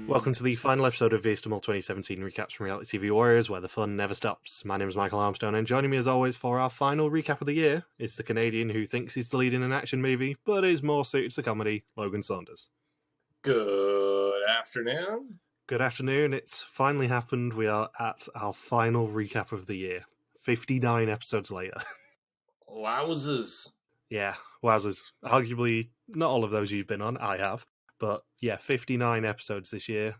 Welcome to the final episode of VSTML 2017 Recaps from Reality TV Warriors, where the fun never stops. My name is Michael Armstrong, and joining me as always for our final recap of the year is the Canadian who thinks he's the lead in an action movie, but is more suited to comedy, Logan Saunders. Good afternoon. Good afternoon. It's finally happened. We are at our final recap of the year. 59 episodes later. Wowzers. Yeah, wowzers. Arguably, not all of those you've been on, I have. But yeah, 59 episodes this year,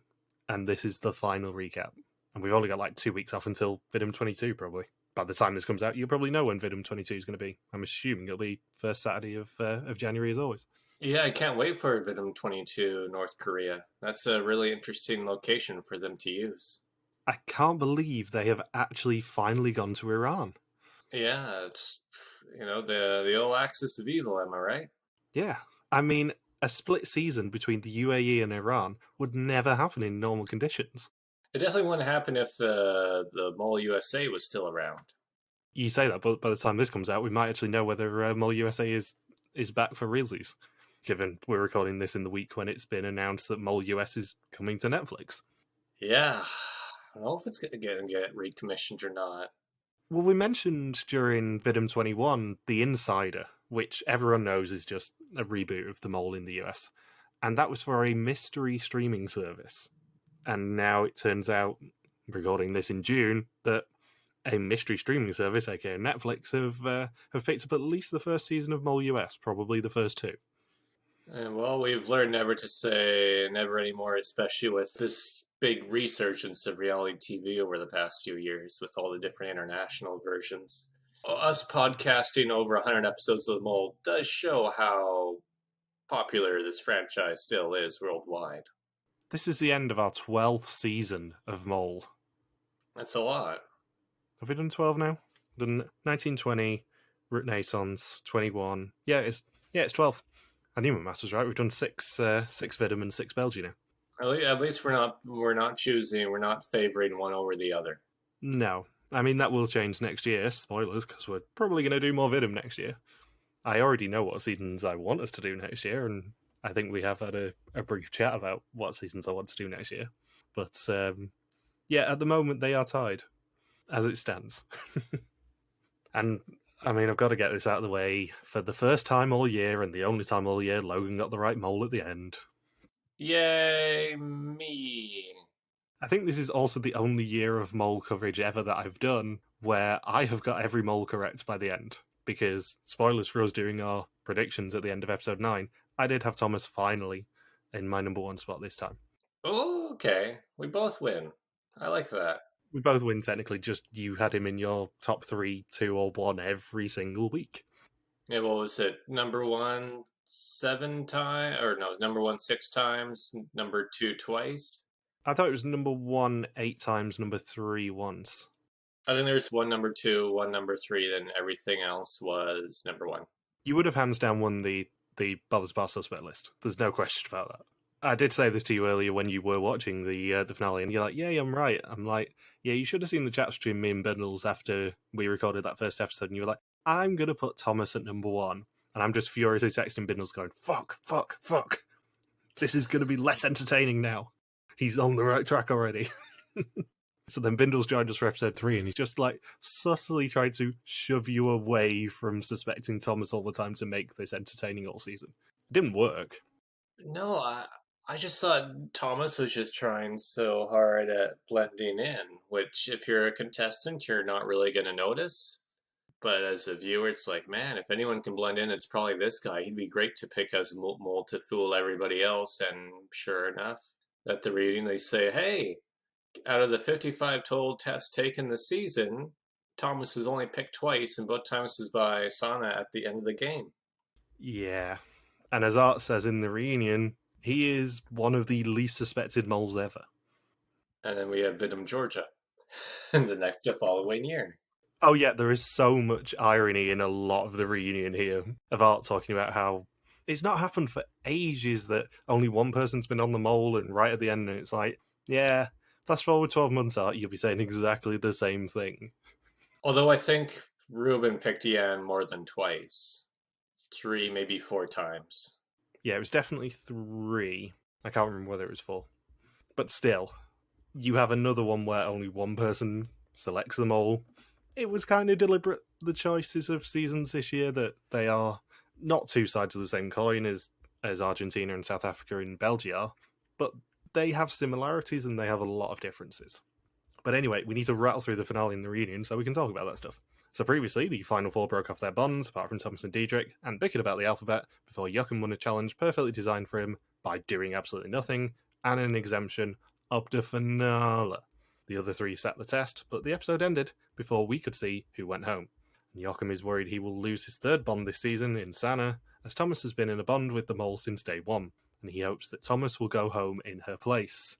and this is the final recap. And we've only got like 2 weeks off until Vidum 22, probably. By the time this comes out, you'll probably know when Vidum 22 is going to be. I'm assuming it'll be first Saturday of January, as always. Yeah, I can't wait for Vidum 22, North Korea. That's a really interesting location for them to use. I can't believe they have actually finally gone to Iran. Yeah, it's, the old axis of evil, am I right? Yeah. I mean, a split season between the UAE and Iran would never happen in normal conditions. It definitely wouldn't happen if the Mole USA was still around. You say that, but by the time this comes out, we might actually know whether Mole USA is back for realsies, given we're recording this in the week when it's been announced that Mole US is coming to Netflix. Yeah, I don't know if it's going to get recommissioned or not. Well, we mentioned during Vidum 21 The Insider, which everyone knows is just a reboot of The Mole in the US. And that was for a mystery streaming service. And now it turns out, recording this in June, that a mystery streaming service, aka Netflix, have picked up at least the first season of Mole US, probably the first two. And well, we've learned never to say never anymore, especially with this big resurgence of reality TV over the past few years with all the different international versions. Us podcasting over 100 episodes of The Mole does show how popular this franchise still is worldwide. This is the end of our 12th season of Mole. That's a lot. Have we done 12 now? Done 1920, Renaissance, 21. Yeah, it's 12. I knew my maths was right. We've done six Vidum and 6 Belgium now. At least we're not favoring one over the other. No. I mean, that will change next year. Spoilers, because we're probably going to do more Vidum next year. I already know what seasons I want us to do next year, and I think we have had a brief chat about what seasons I want to do next year. But, yeah, at the moment, they are tied, as it stands. And, I mean, I've got to get this out of the way. For the first time all year, and the only time all year, Logan got the right mole at the end. Yay, me. I think this is also the only year of mole coverage ever that I've done where I have got every mole correct by the end. Because, spoilers for us doing our predictions at the end of episode 9, I did have Thomas finally in my number 1 spot this time. Oh, okay. We both win. I like that. We both win, technically, just you had him in your top 3, 2, or 1 every single week. Yeah, what was it? Number 1 7 times? Or no, number 1 6 times, number 2 twice? I thought it was number 1 8 times, number 3 once. I think there's one number 2, one number 3, then everything else was number 1. You would have hands down won the Brothers Bar suspect list. There's no question about that. I did say this to you earlier when you were watching the finale, and you're like, yeah, I'm right. I'm like, yeah, you should have seen the chats between me and Bindles after we recorded that first episode, and you were like, I'm going to put Thomas at number 1. And I'm just furiously texting Bindles going, fuck. This is going to be less entertaining now. He's on the right track already. So then Bindles joined us for episode 3, and he's just like subtly tried to shove you away from suspecting Thomas all the time to make this entertaining all season. It didn't work. No, I just thought Thomas was just trying so hard at blending in, which if you're a contestant, you're not really going to notice. But as a viewer, it's like, man, if anyone can blend in, it's probably this guy. He'd be great to pick as mole to fool everybody else. And sure enough, at the reading, they say, hey, out of the 55 total tests taken this season, Thomas is only picked twice, and both times is by Sana at the end of the game. Yeah. And as Art says in the reunion, he is one of the least suspected moles ever. And then we have Vidum, Georgia, the following year. Oh yeah, there is so much irony in a lot of the reunion here of Art talking about how it's not happened for ages that only one person's been on the mole, and right at the end, and it's like, yeah, fast forward 12 months, Art, you'll be saying exactly the same thing. Although I think Ruben picked Yan more than twice. 3, maybe 4 times. Yeah, it was definitely 3. I can't remember whether it was 4. But still, you have another one where only one person selects them all. It was kind of deliberate, the choices of seasons this year, that they are not two sides of the same coin as Argentina and South Africa and Belgium are, but they have similarities and they have a lot of differences. But anyway, we need to rattle through the finale and the reunion so we can talk about that stuff. So previously, the final four broke off their bonds, apart from Thomas and Diederik, and bickered about the alphabet before Jochem won a challenge perfectly designed for him by doing absolutely nothing, and an exemption up to finale. The other three sat the test, but the episode ended before we could see who went home. And Jochem is worried he will lose his third bond this season in Sanne, as Thomas has been in a bond with the mole since day one, and he hopes that Thomas will go home in her place.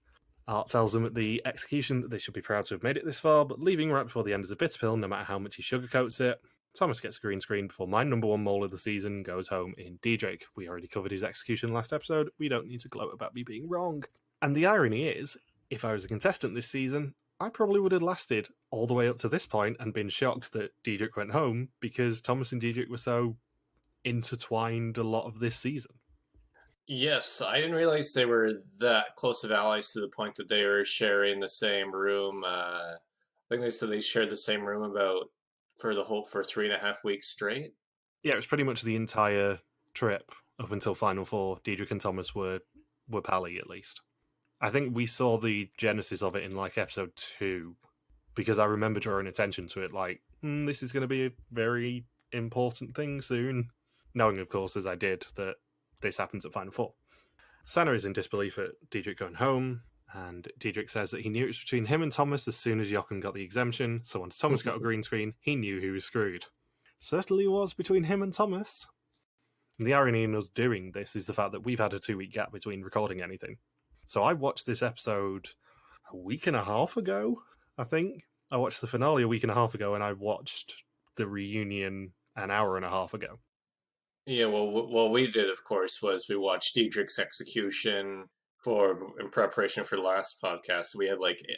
Art tells them at the execution that they should be proud to have made it this far, but leaving right before the end is a bitter pill no matter how much he sugarcoats it. Thomas gets a green screen before my number one mole of the season goes home in Diederik. We already covered his execution last episode, we don't need to gloat about me being wrong. And the irony is, if I was a contestant this season, I probably would have lasted all the way up to this point and been shocked that Diederik went home, because Thomas and Diederik were so intertwined a lot of this season. Yes, I didn't realize they were that close of allies to the point that they were sharing the same room. I think they said they shared the same room for 3.5 weeks straight. Yeah, it was pretty much the entire trip up until Final Four. Diederik and Thomas were pally, at least. I think we saw the genesis of it in like episode 2, because I remember drawing attention to it like, this is going to be a very important thing soon. Knowing, of course, as I did, that this happens at Final Four. Sanne is in disbelief at Diederik going home, and Diederik says that he knew it was between him and Thomas as soon as Jochem got the exemption, so once Thomas got a green screen, he knew he was screwed. Certainly was between him and Thomas. And the irony in us doing this is the fact that we've had a 2-week gap between recording anything. So I watched this episode a week and a half ago, I think. I watched the finale a week and a half ago, and I watched the reunion an hour and a half ago. Yeah, well, what we did, of course, was we watched Diederik's execution in preparation for the last podcast.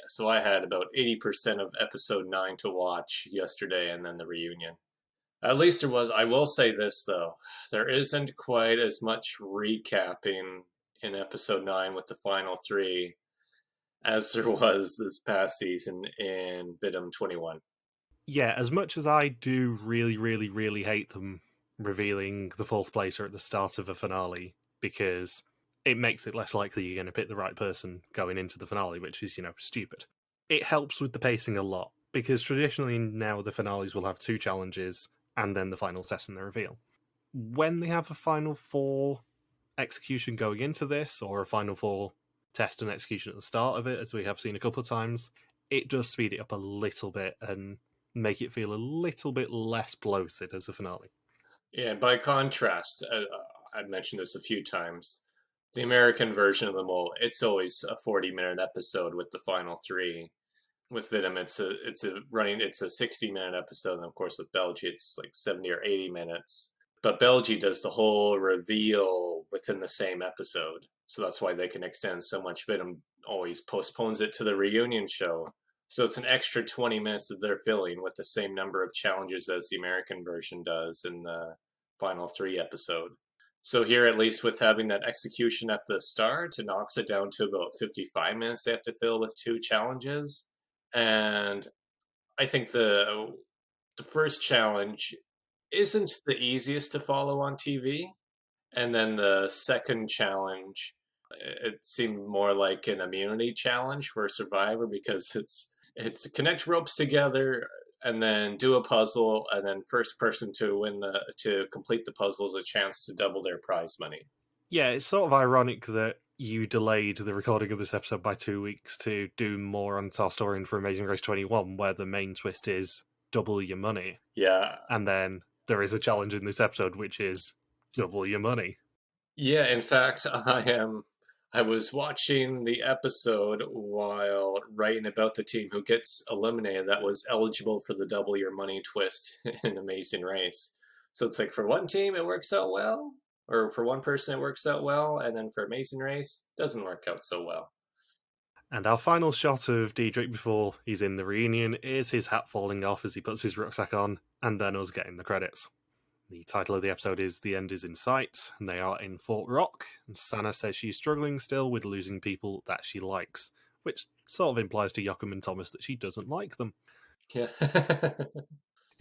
So I had about 80% of episode 9 to watch yesterday, and then the reunion. At least there was. I will say this though, there isn't quite as much recapping in episode 9 with the final 3 as there was this past season in Vidum 21. Yeah, as much as I do really, really, really hate them revealing the fourth placer at the start of a finale, because it makes it less likely you're going to pick the right person going into the finale, which is, stupid. It helps with the pacing a lot, because traditionally now the finales will have 2 challenges and then the final test and the reveal. When they have a Final Four execution going into this, or a Final Four test and execution at the start of it, as we have seen a couple of times, it does speed it up a little bit and make it feel a little bit less bloated as a finale. Yeah, by contrast, I've mentioned this a few times, the American version of the mole, it's always a 40-minute episode with the final 3. With Vidum, it's a 60-minute episode, and of course with Belgium, it's like 70 or 80 minutes. But Belgium does the whole reveal within the same episode, so that's why they can extend so much. Vidum always postpones it to the reunion show, so it's an extra 20 minutes that they're filling with the same number of challenges as the American version does in the final 3 episode. So here, at least with having that execution at the start, it knocks it down to about 55 minutes they have to fill with 2 challenges. And I think the first challenge isn't the easiest to follow on TV. And then the second challenge, it seemed more like an immunity challenge for Survivor, because it's connect ropes together and then do a puzzle, and then first person to complete the puzzle is a chance to double their prize money. Yeah, it's sort of ironic that you delayed the recording of this episode by 2 weeks to do more on Our Story for Amazing Race 21, where the main twist is double your money. Yeah. And then there is a challenge in this episode, which is double your money. Yeah, in fact, I was watching the episode while writing about the team who gets eliminated that was eligible for the double your money twist in Amazing Race. So it's like for one team it works out well, or for one person it works out well, and then for Amazing Race it doesn't work out so well. And our final shot of Diederik before he's in the reunion is his hat falling off as he puts his rucksack on, and then us getting the credits. The title of the episode is The End is in Sight, and they are in Fort Rock, and Sana says she's struggling still with losing people that she likes, which sort of implies to Jochem and Thomas that she doesn't like them. Yeah.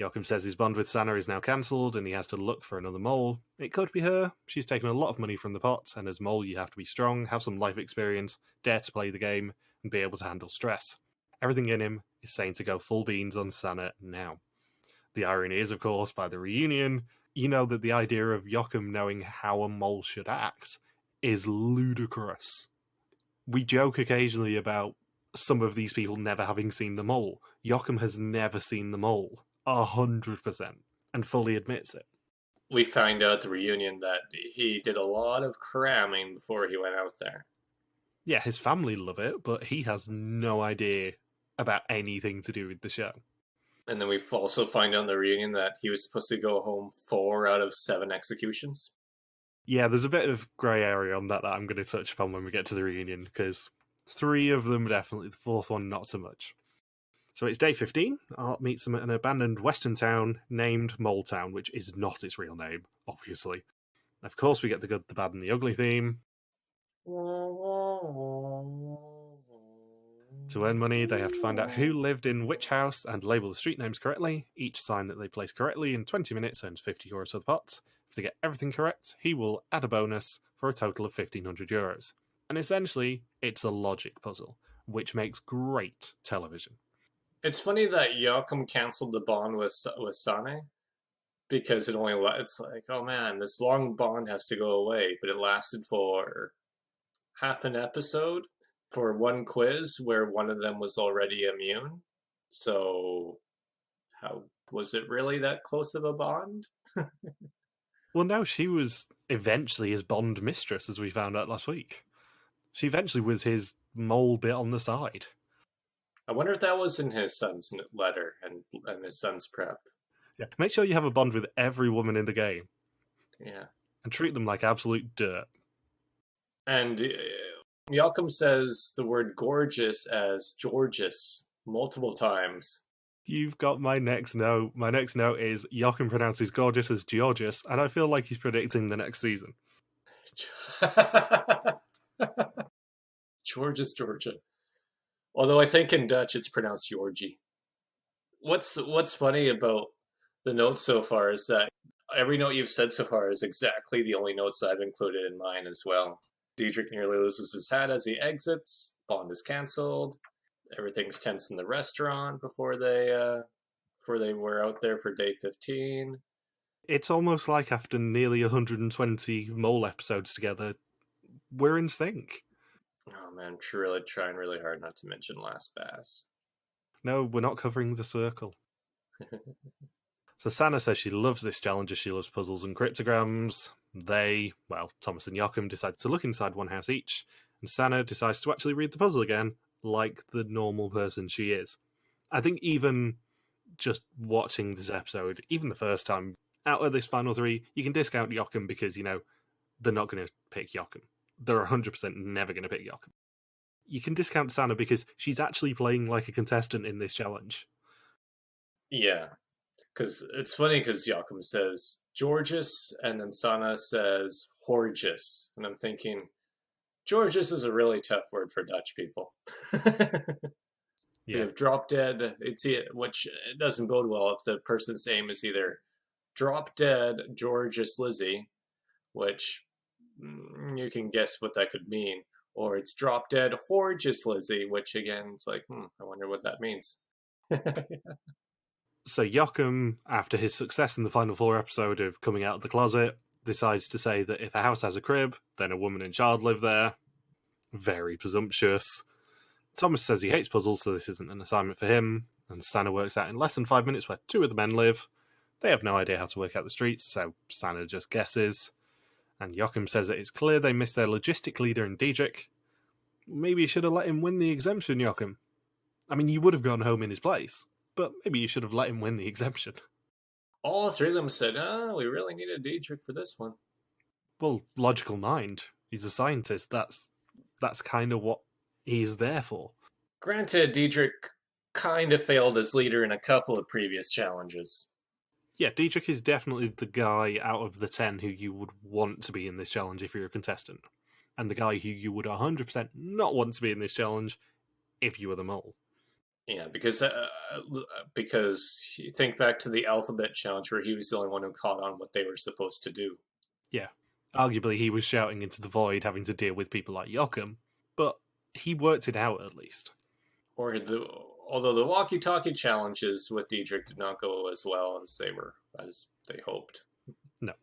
Jochem says his bond with Sana is now cancelled and he has to look for another mole. It could be her. She's taken a lot of money from the pot, and as mole you have to be strong, have some life experience, dare to play the game, and be able to handle stress. Everything in him is saying to go full beans on Sana now. The irony is, of course, by the reunion, you know that the idea of Jochem knowing how a mole should act is ludicrous. We joke occasionally about some of these people never having seen the mole. Jochem has never seen the mole. 100%, and fully admits it. We find out at the reunion that he did a lot of cramming before he went out there. Yeah, his family love it, but he has no idea about anything to do with the show. And then we also find out in the reunion that he was supposed to go home 4 out of 7 executions. Yeah, there's a bit of grey area on that I'm going to touch upon when we get to the reunion, because 3 of them definitely, the 4th one not so much. So it's day 15. Art meets them at an abandoned western town named Mole Town, which is not its real name, obviously. Of course, we get the good, the bad, and the ugly theme. To earn money, they have to find out who lived in which house and label the street names correctly. Each sign that they place correctly in 20 minutes earns 50 euros to the pot. If they get everything correct, he will add a bonus for a total of 1,500 euros. And essentially, it's a logic puzzle, which makes great television. It's funny that Jochem canceled the bond with Sane, because it's like, oh man, this long bond has to go away, but it lasted for half an episode for one quiz where one of them was already immune. So how was it really that close of a bond? Well, no, she was eventually his Bond mistress, as we found out last week. She eventually was his mole bit on the side. I wonder if that was in his son's letter and his son's prep. Yeah. Make sure you have a bond with every woman in the game. Yeah. And treat them like absolute dirt. And Jochem says the word gorgeous as Georges multiple times. You've got my next note. My next note is Jochem pronounces gorgeous as Georges, and I feel like he's predicting the next season. Georges, Georgia. Although I think in Dutch it's pronounced Georgie. What's funny about the notes so far is that every note you've said so far is exactly the only notes I've included in mine as well. Diederik nearly loses his hat as he exits. Bond is cancelled. Everything's tense in the restaurant before they were out there for day 15. It's almost like after nearly 120 mole episodes together, we're in sync. Oh man, I'm trying really hard not to mention Last Bass. No, we're not covering the circle. So Sana says she loves this challenge as she loves puzzles and cryptograms. Thomas and Jochem decide to look inside one house each, and Sana decides to actually read the puzzle again, like the normal person she is. I think even just watching this episode, even the first time, out of this final 3, you can discount Jochem because, they're not going to pick Jochem. They're 100% never going to pick Jochem. You can discount Sana because she's actually playing like a contestant in this challenge. Yeah, because it's funny because Jochem says Georges and then Sana says Horgus, and I'm thinking Georges is a really tough word for Dutch people. Yeah. We have drop dead, which doesn't bode well if the person's name is either drop dead Georges Lizzie, which you can guess what that could mean, or it's drop dead Horgus Lizzie, which again, it's like, I wonder what that means. So Jochem, after his success in the final 4 episode of coming out of the closet, decides to say that if a house has a crib, then a woman and child live there. Very presumptuous. Thomas says he hates puzzles, so this isn't an assignment for him, and Sana works out in less than 5 minutes where 2 of the men live. They have no idea how to work out the streets, so Sana just guesses. And Jochem says that it's clear they missed their logistic leader in Diederik. Maybe you should have let him win the exemption, Jochem. I mean, you would have gone home in his place, but maybe you should have let him win the exemption. All 3 of them said, we really need a Diederik for this one. Well, logical mind. He's a scientist. That's kind of what he's there for. Granted, Diederik kind of failed as leader in a couple of previous challenges. Yeah, Diederik is definitely the guy out of the 10 who you would want to be in this challenge if you're a contestant, and the guy who you would 100% not want to be in this challenge if you were the mole. Yeah, because you think back to the alphabet challenge where he was the only one who caught on what they were supposed to do. Yeah, arguably he was shouting into the void, having to deal with people like Jochem, but he worked it out at least. Although the walkie-talkie challenges with Diederik did not go as well as they hoped. No.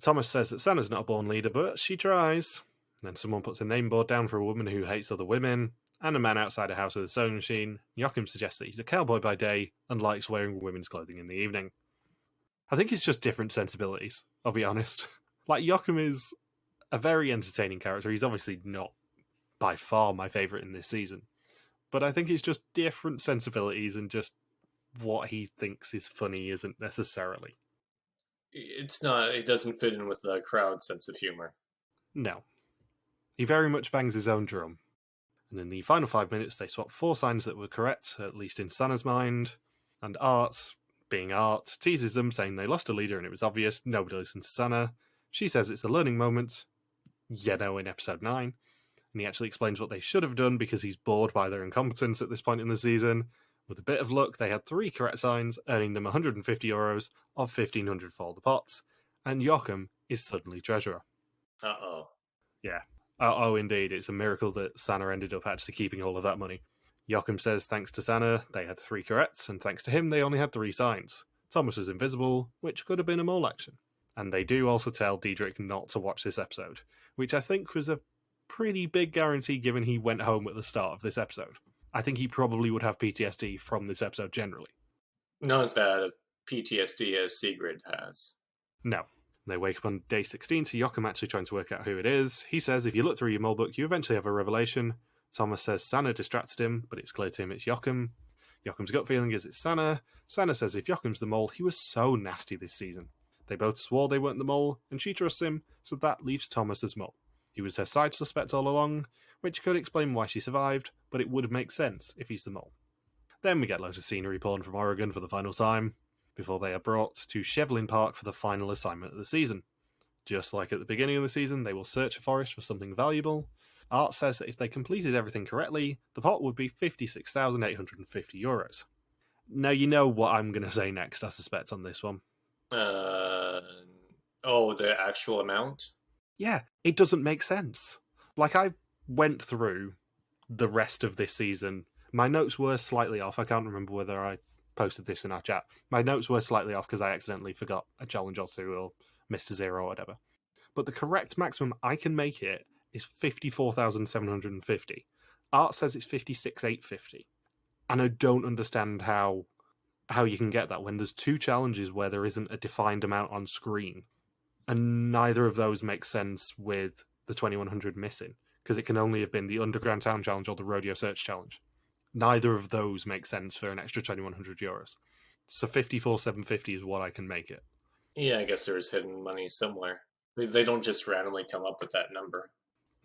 Thomas says that Sanna's not a born leader, but she tries. Then someone puts a name board down for a woman who hates other women, and a man outside a house with a sewing machine. Jochem suggests that he's a cowboy by day and likes wearing women's clothing in the evening. I think it's just different sensibilities, I'll be honest. Like, Jochem is a very entertaining character. He's obviously not by far my favourite in this season. But I think it's just different sensibilities, and just what he thinks is funny isn't necessarily. It's not. It doesn't fit in with the crowd's sense of humor. No. He very much bangs his own drum. And in the final 5 minutes, they swap 4 signs that were correct, at least in Sanna's mind. And Art, being Art, teases them, saying they lost a leader and it was obvious. Nobody listened to Sanna. She says it's a learning moment, in episode 9. And he actually explains what they should have done because he's bored by their incompetence at this point in the season. With a bit of luck, they had 3 correct signs, earning them €150 of 1,500 for the pots. And Jochem is suddenly treasurer. Uh-oh. Yeah. Oh, indeed. It's a miracle that Sanna ended up actually keeping all of that money. Jochem says thanks to Sanna, they had 3 corrects, and thanks to him, they only had 3 signs. Thomas was invisible, which could have been a mole action. And they do also tell Diederik not to watch this episode, which I think was a pretty big guarantee given he went home at the start of this episode. I think he probably would have PTSD from this episode generally. Not as bad of PTSD as Sigrid has. No. They wake up on day 16 to Jochem actually trying to work out who it is. He says if you look through your mole book, you eventually have a revelation. Thomas says Sanna distracted him, but it's clear to him it's Jochem. Jochem's gut feeling is it's Sanna. Sanna says if Jochem's the mole, he was so nasty this season. They both swore they weren't the mole, and she trusts him, so that leaves Thomas as mole. He was her side suspect all along, which could explain why she survived, but it would make sense if he's the mole. Then we get loads of scenery porn from Oregon for the final time, before they are brought to Shevlin Park for the final assignment of the season. Just like at the beginning of the season, they will search a forest for something valuable. Art says that if they completed everything correctly, the pot would be €56,850. Now you know what I'm going to say next, I suspect, on this one. The actual amount? Yeah, it doesn't make sense. Like, I went through the rest of this season. My notes were slightly off. I can't remember whether I posted this in our chat. My notes were slightly off because I accidentally forgot a challenge or 2 or missed a 0 or whatever. But the correct maximum I can make it is 54,750. Art says it's 56,850. And I don't understand how you can get that when there's 2 challenges where there isn't a defined amount on screen. And neither of those make sense with the 2100 missing, because it can only have been the Underground Town Challenge or the Rodeo Search Challenge. Neither of those make sense for an extra €2,100. So 54,750 is what I can make it. Yeah, I guess there's hidden money somewhere. They don't just randomly come up with that number.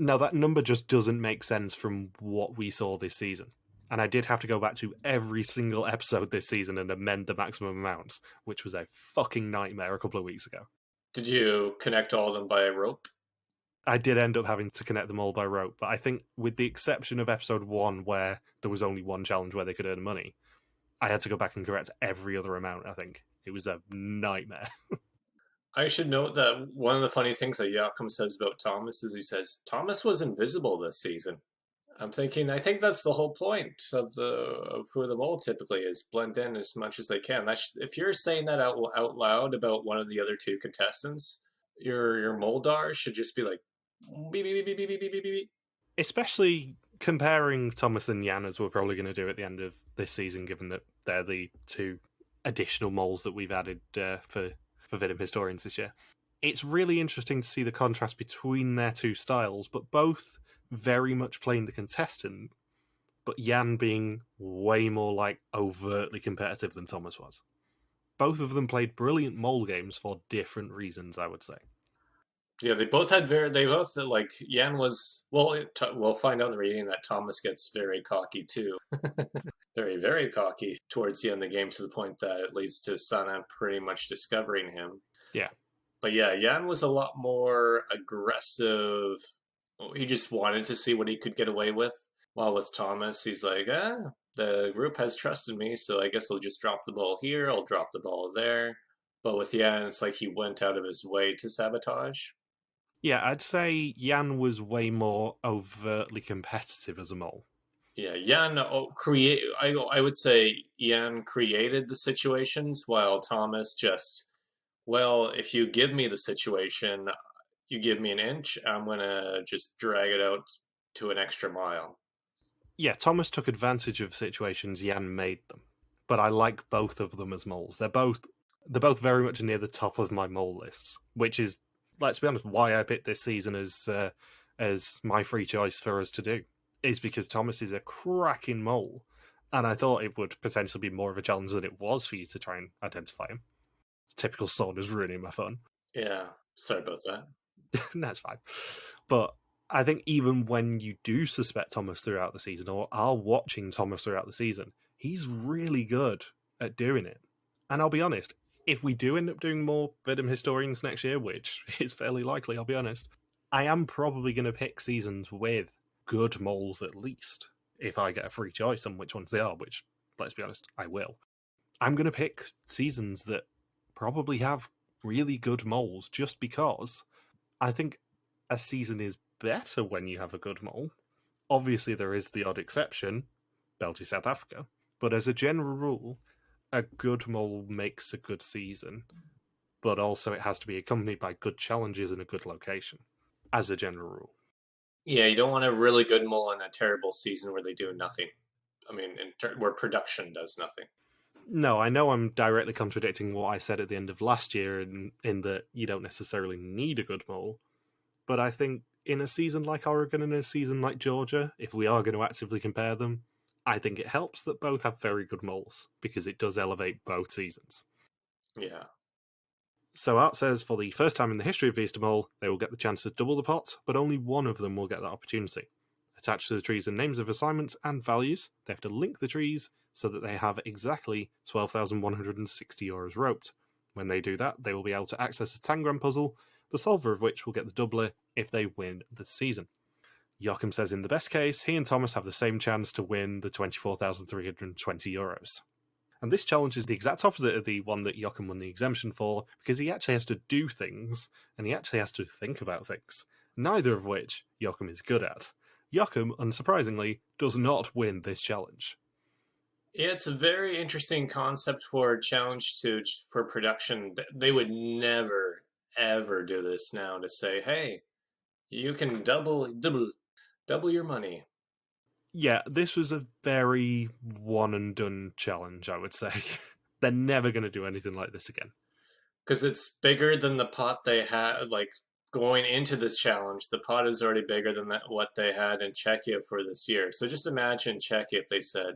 No, that number just doesn't make sense from what we saw this season. And I did have to go back to every single episode this season and amend the maximum amounts, which was a fucking nightmare a couple of weeks ago. Did you connect all of them by a rope? I did end up having to connect them all by rope, but I think with the exception of episode 1 where there was only one challenge where they could earn money, I had to go back and correct every other amount, I think. It was a nightmare. I should note that one of the funny things that Jochem says about Thomas is he says, Thomas was invisible this season. I'm thinking, I think that's the whole point of who the mole typically is, blend in as much as they can. If you're saying that out loud about one of the other 2 contestants, your Moldar should just be like, beep, beep, beep, beep, beep, beep, beep, beep. Especially comparing Thomas and Jan, as we're probably going to do at the end of this season, given that they're the 2 additional moles that we've added for Vidim Historians this year. It's really interesting to see the contrast between their 2 styles, but both very much playing the contestant, but Jan being way more like overtly competitive than Thomas was. Both of them played brilliant mole games for different reasons, I would say. Yeah, they both like Yan was we'll find out in the reading that Thomas gets very cocky too. Very, very cocky towards the end of the game to the point that it leads to Sana pretty much discovering him. Yeah. But yeah, Yan was a lot more aggressive. He just wanted to see what he could get away with. While with Thomas, he's like, the group has trusted me, so I guess I'll just drop the ball here, I'll drop the ball there. But with Yan, it's like he went out of his way to sabotage. Yeah, I'd say Yan was way more overtly competitive as a mole. Yeah, Yan create. I would say Yan created the situations, while Thomas just, well, if you give me the situation, you give me an inch, I'm gonna just drag it out to an extra mile. Yeah, Thomas took advantage of situations, Yan made them. But I like both of them as moles. They're both very much near the top of my mole lists, which is, let's be honest, why I picked this season as my free choice for us to do. Is because Thomas is a cracking mole, and I thought it would potentially be more of a challenge than it was for you to try and identify him. Typical Saunders ruining my fun. Yeah, sorry about that. That's fine. But I think even when you do suspect Thomas throughout the season, or are watching Thomas throughout the season, he's really good at doing it. And I'll be honest, if we do end up doing more Venom Historians next year, which is fairly likely, I'll be honest, I am probably going to pick seasons with good moles at least, if I get a free choice on which ones they are, which, let's be honest, I will. I'm going to pick seasons that probably have really good moles just because I think a season is better when you have a good mole. Obviously, there is the odd exception, Belgium, South Africa, but as a general rule, a good mole makes a good season, but also it has to be accompanied by good challenges in a good location, as a general rule. Yeah, you don't want a really good mole in a terrible season where they do nothing. I mean, where production does nothing. No, I know I'm directly contradicting what I said at the end of last year in that you don't necessarily need a good mole, but I think in a season like Oregon and a season like Georgia, if we are going to actively compare them, I think it helps that both have very good moles, because it does elevate both seasons. Yeah. So Art says for the first time in the history of Vista Mole, they will get the chance to double the pot, but only one of them will get that opportunity. Attached to the trees are names of assignments and values. They have to link the trees so that they have exactly 12,160 euros roped. When they do that, they will be able to access a Tangram puzzle, the solver of which will get the doubler if they win the season. Jochem says in the best case, he and Thomas have the same chance to win the 24,320 euros. And this challenge is the exact opposite of the one that Jochem won the exemption for, because he actually has to do things, and he actually has to think about things, neither of which Jochem is good at. Jochem, unsurprisingly, does not win this challenge. It's a very interesting concept for challenge for production. They would never ever do this now to say, "Hey, you can double your money." Yeah, this was a very one and done challenge, I would say. They're never going to do anything like this again. Because it's bigger than the pot they had. Like going into this challenge, the pot is already bigger than what they had in Czechia for this year. So just imagine Czechia if they said,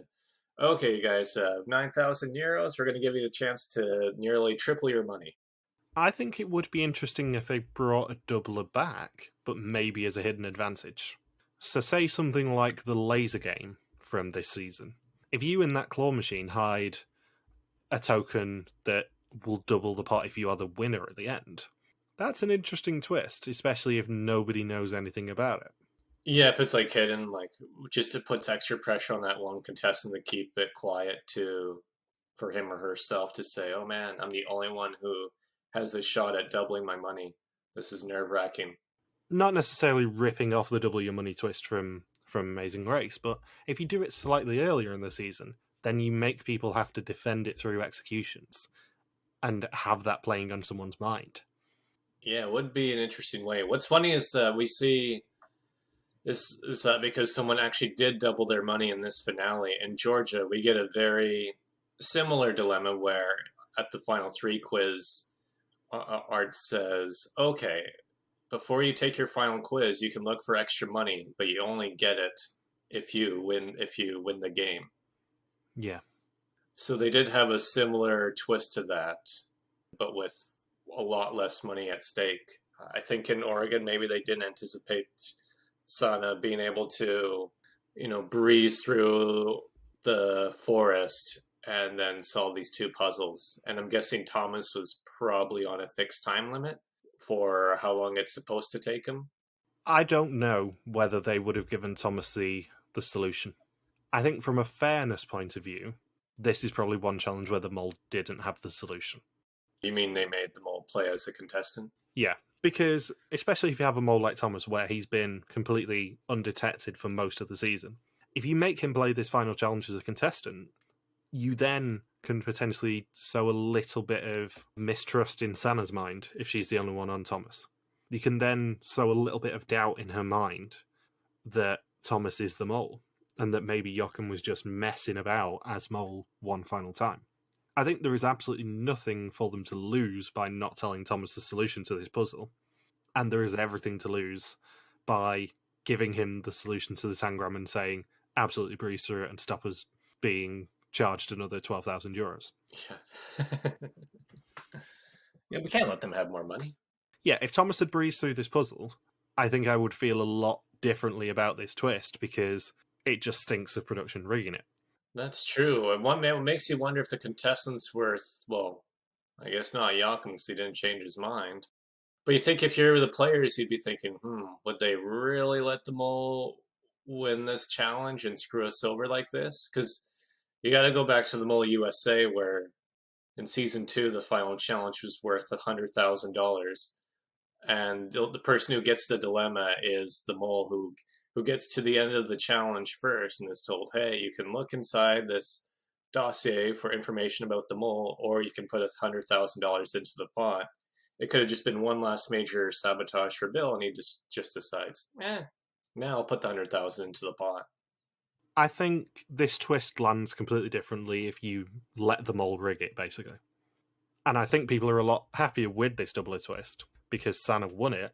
"Okay, you guys, 9,000 euros. We're going to give you the chance to nearly triple your money." I think it would be interesting if they brought a doubler back, but maybe as a hidden advantage. So say something like the laser game from this season. If you in that claw machine hide a token that will double the pot if you are the winner at the end, that's an interesting twist, especially if nobody knows anything about it. Yeah, if it's like hidden, like just it puts extra pressure on that one contestant to keep it quiet for him or herself to say, "Oh man, I'm the only one who has a shot at doubling my money. This is nerve-wracking." Not necessarily ripping off the double your money twist from Amazing Race, but if you do it slightly earlier in the season, then you make people have to defend it through executions and have that playing on someone's mind. Yeah, it would be an interesting way. What's funny is we see is that because someone actually did double their money in this finale in Georgia, we get a very similar dilemma where at the final three quiz, Art says, "Okay, before you take your final quiz, you can look for extra money, but you only get it if you win the game." Yeah. So they did have a similar twist to that, but with a lot less money at stake. I think in Oregon, maybe they didn't anticipate Sana being able to, breeze through the forest and then solve these two puzzles. And I'm guessing Thomas was probably on a fixed time limit for how long it's supposed to take him. I don't know whether they would have given Thomas the solution. I think from a fairness point of view, this is probably one challenge where the mole didn't have the solution. You mean they made them all play as a contestant? Yeah, because especially if you have a mole like Thomas where he's been completely undetected for most of the season, if you make him play this final challenge as a contestant, you then can potentially sow a little bit of mistrust in Sana's mind if she's the only one on Thomas. You can then sow a little bit of doubt in her mind that Thomas is the mole and that maybe Jochem was just messing about as mole one final time. I think there is absolutely nothing for them to lose by not telling Thomas the solution to this puzzle, and there is everything to lose by giving him the solution to the tangram and saying, absolutely breeze through it and stop us being charged another €12,000. Yeah. Yeah, we can't let them have more money. Yeah, if Thomas had breezed through this puzzle, I think I would feel a lot differently about this twist because it just stinks of production rigging it. That's true. And what makes you wonder if the contestants were, well, I guess not Jochem because he didn't change his mind. But you think if you're the players, you'd be thinking, would they really let the mole win this challenge and screw us over like this? Because you got to go back to the Mole USA where in season 2, the final challenge was worth $100,000. And the person who gets the dilemma is the mole who gets to the end of the challenge first and is told, hey, you can look inside this dossier for information about the mole, or you can put $100,000 into the pot. It could have just been one last major sabotage for Bill, and he just decides, now I'll put the 100,000 into the pot. I think this twist lands completely differently if you let the mole rig it, basically. And I think people are a lot happier with this double twist because Sana won it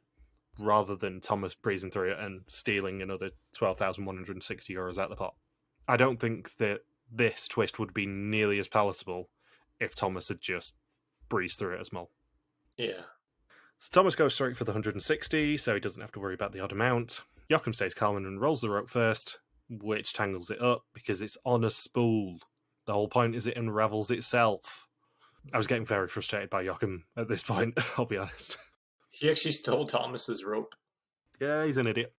rather than Thomas breezing through it and stealing another €12,160 out the pot. I don't think that this twist would be nearly as palatable if Thomas had just breezed through it as mole. Yeah. So Thomas goes straight for the 160, so he doesn't have to worry about the odd amount. Jochem stays calm and rolls the rope first, which tangles it up because it's on a spool. The whole point is it unravels itself. I was getting very frustrated by Jochem at this point, I'll be honest. He actually stole Thomas's rope. Yeah, he's an idiot.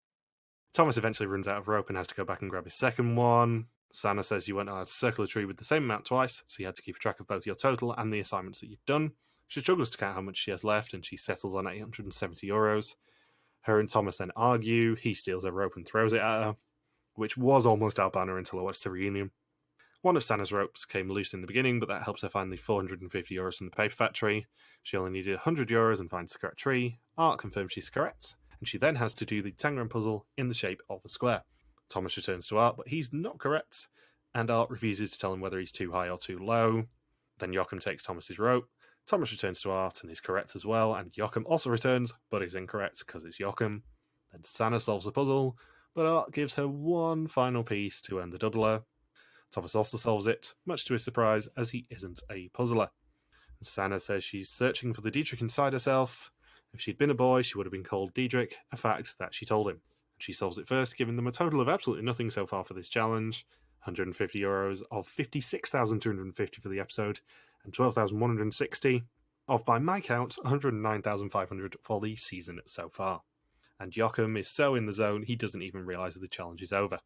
Thomas eventually runs out of rope and has to go back and grab his second one. Sana says you weren't allowed to circle a tree with the same amount twice, so you had to keep track of both your total and the assignments that you've done. She struggles to count how much she has left, and she settles on €870. Her and Thomas then argue. He steals her rope and throws it at her, which was almost our banner until I watched the reunion. One of Sana's ropes came loose in the beginning, but that helps her find the €450 from the paper factory. She only needed €100 and finds the correct tree. Art confirms she's correct, and she then has to do the tangram puzzle in the shape of a square. Thomas returns to Art, but he's not correct, and Art refuses to tell him whether he's too high or too low. Then Jochem takes Thomas's rope. Thomas returns to Art and is correct as well, and Jochem also returns, but is incorrect because it's Jochem. Then Sana solves the puzzle, but Art gives her one final piece to earn the doubler. Thomas also solves it, much to his surprise, as he isn't a puzzler. And Sana says she's searching for the Diederik inside herself. If she'd been a boy, she would have been called Diederik, a fact that she told him. She solves it first, giving them a total of absolutely nothing so far for this challenge. €150 of 56,250 for the episode, and 12,160 of, by my count, 109,500 for the season so far. And Jochem is so in the zone, he doesn't even realise that the challenge is over.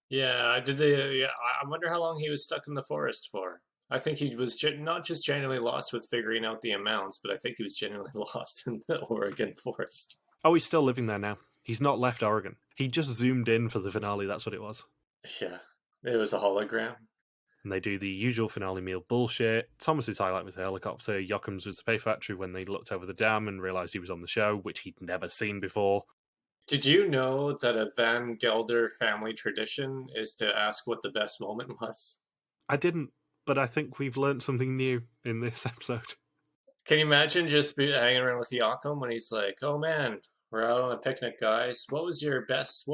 Yeah, I wonder how long he was stuck in the forest for. I think he was not just genuinely lost with figuring out the amounts, but I think he was genuinely lost in the Oregon forest. Oh, he's still living there now. He's not left Oregon. He just zoomed in for the finale, that's what it was. Yeah, it was a hologram. And they do the usual finale meal bullshit. Thomas's highlight was the helicopter. Jochem's was the pay factory when they looked over the dam and realised he was on the show, which he'd never seen before. Did you know that a Van Gelder family tradition is to ask what the best moment was? I didn't, but I think we've learned something new in this episode. Can you imagine just hanging around with Jochem when he's like, "Oh man, we're out on a picnic, guys. What was your best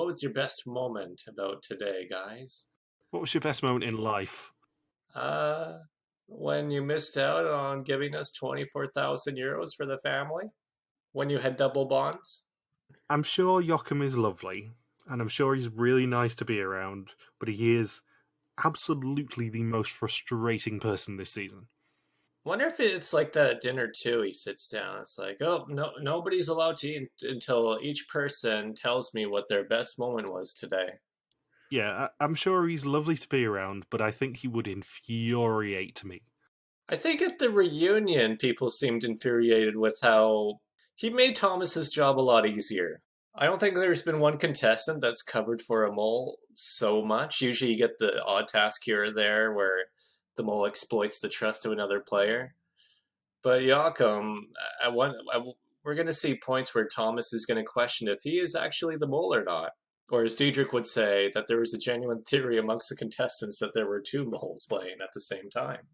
moment about today, guys?" What was your best moment in life? When you missed out on giving us €24,000 for the family. when you had double bonds? I'm sure Jochem is lovely, and I'm sure he's really nice to be around, but he is absolutely the most frustrating person this season. Wonder if it's like that at dinner too. He sits down. It's like, oh no, nobody's allowed to eat until each person tells me what their best moment was today. Yeah, I'm sure he's lovely to be around, but I think he would infuriate me. I think at the reunion, people seemed infuriated with how he made Thomas's job a lot easier. I don't think there's been one contestant that's covered for a mole so much. Usually, you get the odd task here or there where the mole exploits the trust of another player. But Jochem, we're going to see points where Thomas is going to question if he is actually the mole or not. Or as Diederik would say, that there was a genuine theory amongst the contestants that there were two moles playing at the same time.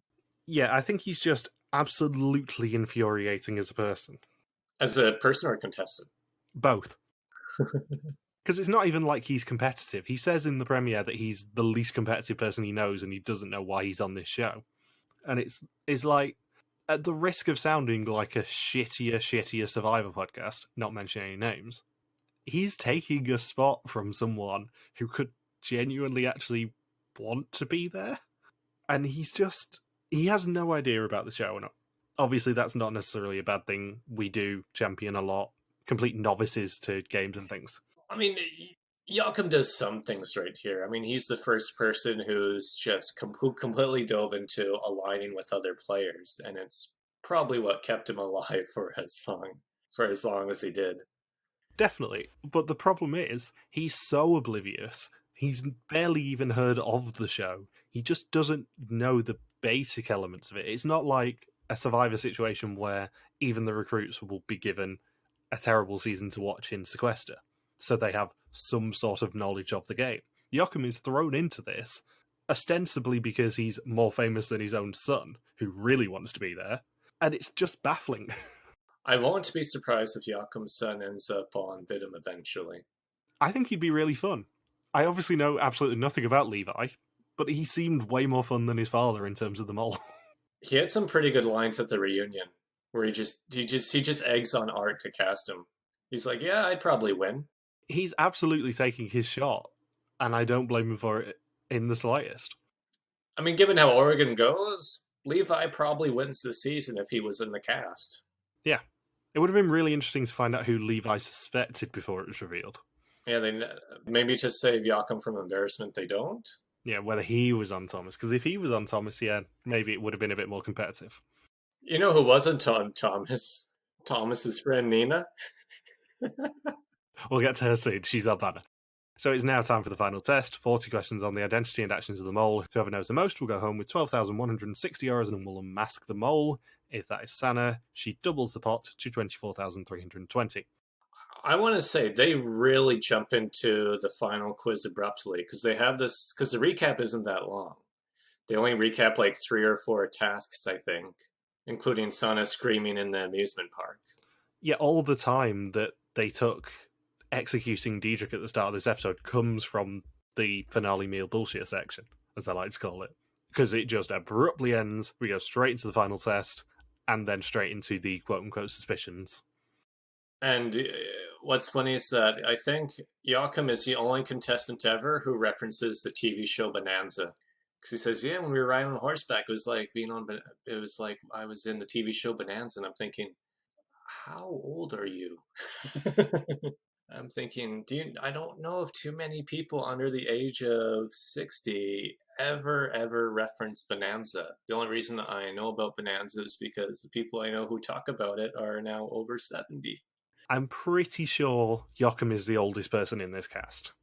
Yeah, I think he's just absolutely infuriating as a person. As a person or a contestant? Both. Because it's not even like he's competitive. He says in the premiere that he's the least competitive person he knows and he doesn't know why he's on this show. And it's like, at the risk of sounding like a shittier Survivor podcast, not mentioning any names, he's taking a spot from someone who could genuinely actually want to be there. And he has no idea about the show. And obviously that's not necessarily a bad thing. We do champion a lot, complete novices to games and things. I mean, Jochem does some things right here. I mean, he's the first person who's just who completely dove into aligning with other players, and it's probably what kept him alive for as long as he did. Definitely. But the problem is, he's so oblivious. He's barely even heard of the show. He just doesn't know the basic elements of it. It's not like a Survivor situation where even the recruits will be given a terrible season to watch in Sequester, so they have some sort of knowledge of the game. Jochem is thrown into this ostensibly because he's more famous than his own son, who really wants to be there, and it's just baffling. I won't be surprised if Jochem's son ends up on Vidum eventually. I think he'd be really fun. I obviously know absolutely nothing about Levi, but he seemed way more fun than his father in terms of the mole. He had some pretty good lines at the reunion where he just eggs on Art to cast him. He's like, "Yeah, I'd probably win." He's absolutely taking his shot, and I don't blame him for it in the slightest. I mean, given how Oregon goes, Levi probably wins this season if he was in the cast. Yeah. It would have been really interesting to find out who Levi suspected before it was revealed. Yeah, they maybe to save Jochem from embarrassment, they don't. Yeah, whether he was on Thomas. Because if he was on Thomas, yeah, maybe it would have been a bit more competitive. You know who wasn't on Thomas? Thomas's friend Nina. We'll get to her soon. She's our banner. So it's now time for the final test. 40 questions on the identity and actions of the mole. Whoever knows the most will go home with 12,160 euros and will unmask the mole. If that is Sana, she doubles the pot to 24,320. I want to say they really jump into the final quiz abruptly because they have this, because the recap isn't that long. They only recap like 3 or 4 tasks, I think, including Sana screaming in the amusement park. Yeah, all the time that they took executing Diederik at the start of this episode comes from the finale meal bullshit section, as I like to call it. Because it just abruptly ends, we go straight into the final test, and then straight into the quote-unquote suspicions. And what's funny is that I think Jochem is the only contestant ever who references the TV show Bonanza. Because he says, yeah, when we were riding on horseback, it was like I was in the TV show Bonanza. And I'm thinking, how old are you? I'm thinking, I don't know if too many people under the age of 60 ever reference Bonanza. The only reason I know about Bonanza is because the people I know who talk about it are now over 70. I'm pretty sure Jochem is the oldest person in this cast.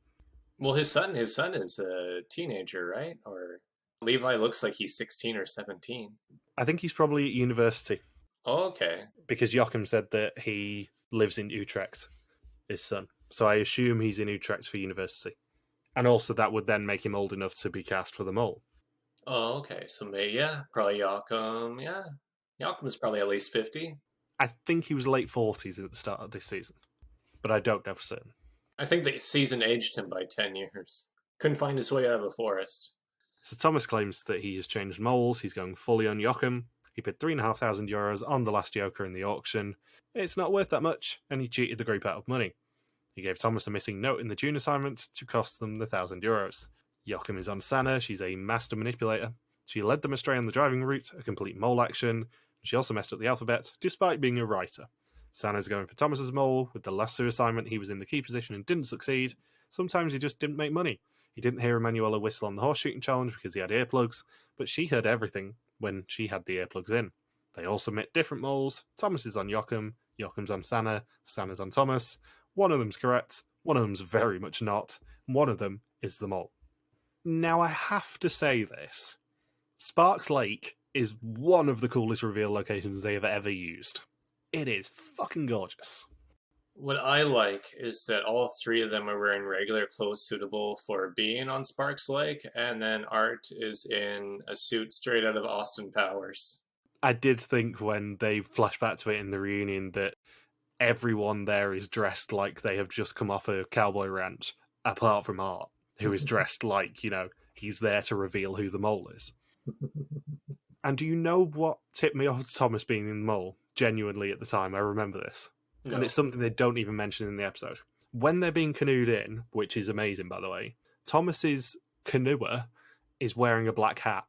Well, his son is a teenager, right? Or Levi looks like he's 16 or 17. I think he's probably at university. Oh, okay. Because Jochem said that he lives in Utrecht, his son. So I assume he's in Utrecht for university. And also that would then make him old enough to be cast for the mole. Oh, okay. So maybe, yeah, probably Jochem. Yeah. Jochem is probably at least 50. I think he was late 40s at the start of this season. But I don't know for certain. I think the season aged him by 10 years. Couldn't find his way out of the forest. So Thomas claims that he has changed moles. He's going fully on Jochem. He bid €3,500 on the last Joker in the auction. It's not worth that much, and he cheated the group out of money. He gave Thomas a missing note in the June assignment to cost them the €1,000. Jochem is on Sanna. She's a master manipulator. She led them astray on the driving route, a complete mole action. She also messed up the alphabet, despite being a writer. Sanna's going for Thomas's mole. With the last assignment, he was in the key position and didn't succeed. Sometimes he just didn't make money. He didn't hear Emanuela whistle on the horse shooting challenge because he had earplugs, but she heard everything when she had the earplugs in. They all submit different moles. Thomas is on Jochem, Jochem's on Sanna, Sanna's on Thomas. One of them's correct, one of them's very much not, and one of them is the mole. Now, I have to say this. Sparks Lake is one of the coolest reveal locations they have ever used. It is fucking gorgeous. What I like is that all three of them are wearing regular clothes suitable for being on Sparks Lake, and then Art is in a suit straight out of Austin Powers. I did think when they flash back to it in the reunion that everyone there is dressed like they have just come off a cowboy ranch, apart from Art, who is dressed like, he's there to reveal who the mole is. And do you know what tipped me off to Thomas being in the mole? Genuinely at the time, I remember this. No. And it's something they don't even mention in the episode. When they're being canoed in, which is amazing, by the way, Thomas's canoer is wearing a black hat.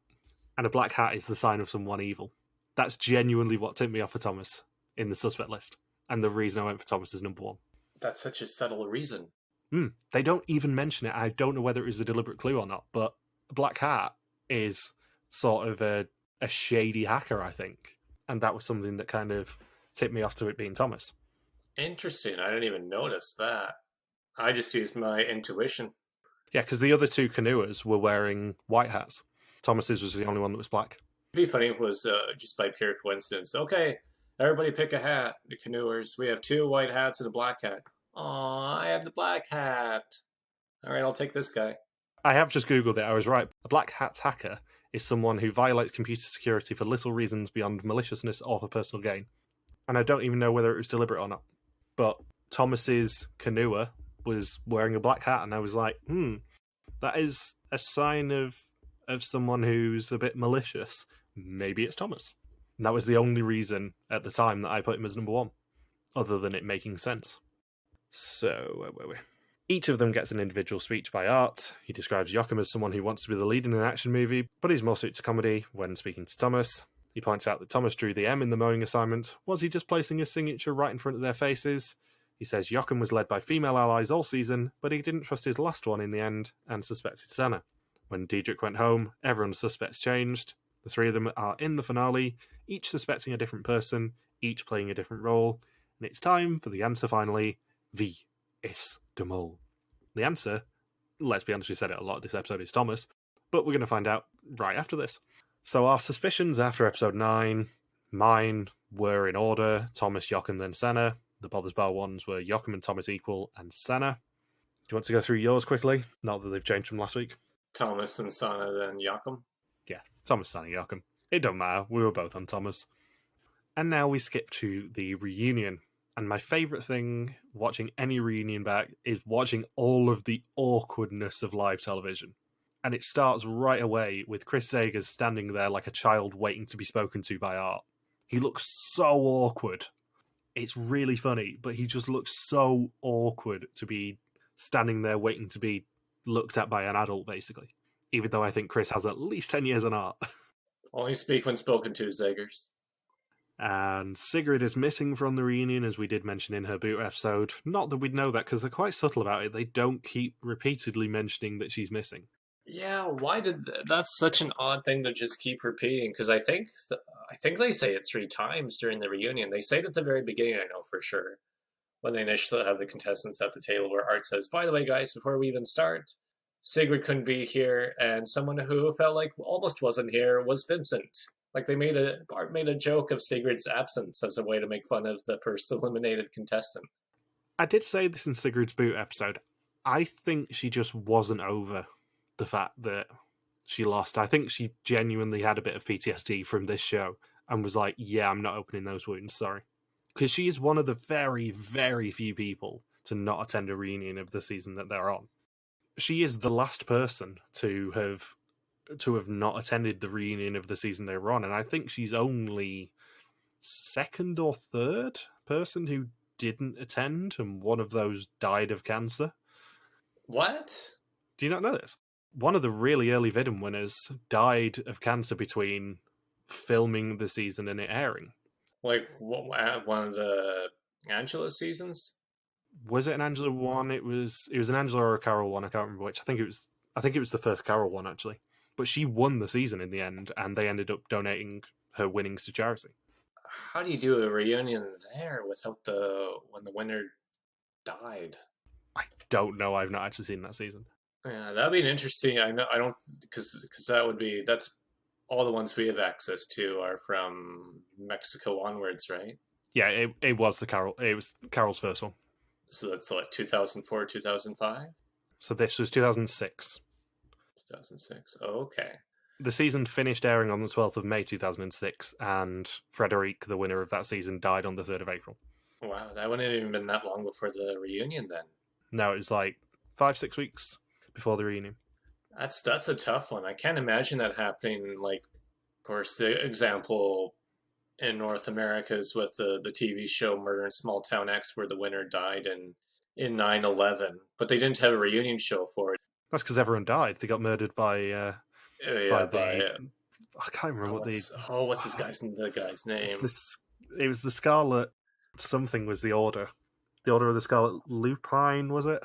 And a black hat is the sign of someone evil. That's genuinely what tipped me off for Thomas in the suspect list. And the reason I went for Thomas as number one. That's such a subtle reason. They don't even mention it. I don't know whether it was a deliberate clue or not, but a black hat is sort of a shady hacker, I think. And that was something that kind of tipped me off to it being Thomas. Interesting. I didn't even notice that. I just used my intuition. Yeah, because the other two canoers were wearing white hats. Thomas's was the only one that was black. It'd be funny if it was just by pure coincidence. Okay, everybody pick a hat. The canoers. We have 2 white hats and a black hat. Aw, I have the black hat. All right, I'll take this guy. I have just Googled it. I was right. A black hat hacker is someone who violates computer security for little reasons beyond maliciousness or for personal gain. And I don't even know whether it was deliberate or not. But Thomas's canoer was wearing a black hat, and I was like, that is a sign of someone who's a bit malicious. Maybe it's Thomas. And that was the only reason at the time that I put him as number one, other than it making sense. So, where were we? Each of them gets an individual speech by Art. He describes Jochem as someone who wants to be the lead in an action movie, but he's more suited to comedy when speaking to Thomas. He points out that Thomas drew the M in the mowing assignment. Was he just placing his signature right in front of their faces? He says Jochem was led by female allies all season, but he didn't trust his last one in the end and suspected Sanna. When Diederik went home, everyone's suspects changed. The 3 of them are in the finale, each suspecting a different person, each playing a different role. And it's time for the answer finally. Wie is de mole? The answer, let's be honest, we said it a lot this episode, is Thomas, but we're going to find out right after this. So our suspicions after episode 9, mine were in order: Thomas, Jochem, then Sanna. The Bothers Bar ones were Jochem and Thomas equal, and Sanna. Do you want to go through yours quickly? Not that they've changed from last week. Thomas and Sanna, then Jochem. Yeah, Thomas, Sanna, Jochem. It don't matter. We were both on Thomas. And now we skip to the reunion. And my favourite thing watching any reunion back is watching all of the awkwardness of live television. And it starts right away with Chris Zegers standing there like a child waiting to be spoken to by Art. He looks so awkward. It's really funny, but he just looks so awkward to be standing there waiting to be looked at by an adult, basically. Even though I think Chris has at least 10 years on Art. Only speak when spoken to, Zegers. And Sigrid is missing from the reunion, as we did mention in her boot episode. Not that we'd know that, because they're quite subtle about it. They don't keep repeatedly mentioning that she's missing. Yeah, why did that's such an odd thing to just keep repeating? Because I think they say it 3 times during the reunion. They say it at the very beginning, I know for sure, when they initially have the contestants at the table, where Art says, "By the way, guys, before we even start, Sigrid couldn't be here, and someone who felt like almost wasn't here was Vincent." Like Art made a joke of Sigrid's absence as a way to make fun of the first eliminated contestant. I did say this in Sigrid's boot episode. I think she just wasn't over the fact that she lost. I think she genuinely had a bit of PTSD from this show and was like, yeah, I'm not opening those wounds, sorry. Because she is one of the very, very few people to not attend a reunion of the season that they're on. She is the last person to have not attended the reunion of the season they were on, and I think she's only 2nd or 3rd person who didn't attend, and one of those died of cancer. What? Do you not know this? One of the really early Vidum winners died of cancer between filming the season and it airing. Like one of the Angela seasons? Was it an Angela one? It was an Angela or a Carol one. I can't remember which. I think it was the first Carol one actually. But she won the season in the end, and they ended up donating her winnings to charity. How do you do a reunion there without when the winner died? I don't know. I've not actually seen that season. Yeah, that'd be an interesting. I know I don't because that's all the ones we have access to are from Mexico onwards, right? Yeah, it was Carol's first one. So that's like 2004, 2005, So this was 2006. 2006. Oh, okay. The season finished airing on the 12th of May 2006, and Frederic, the winner of that season, died on the 3rd of April. Wow, that wouldn't have even been that long before the reunion then. No, it was like 5-6 weeks before the reunion. That's a tough one. I can't imagine that happening. Like, of course, the example in North America is with the TV show Murder in Small Town X, where the winner died in 9/11, but they didn't have a reunion show for it. That's because everyone died. They got murdered by Yeah, I can't remember what's the guy's name? It was the Scarlet something was the order. The Order of the Scarlet Lupine, was it?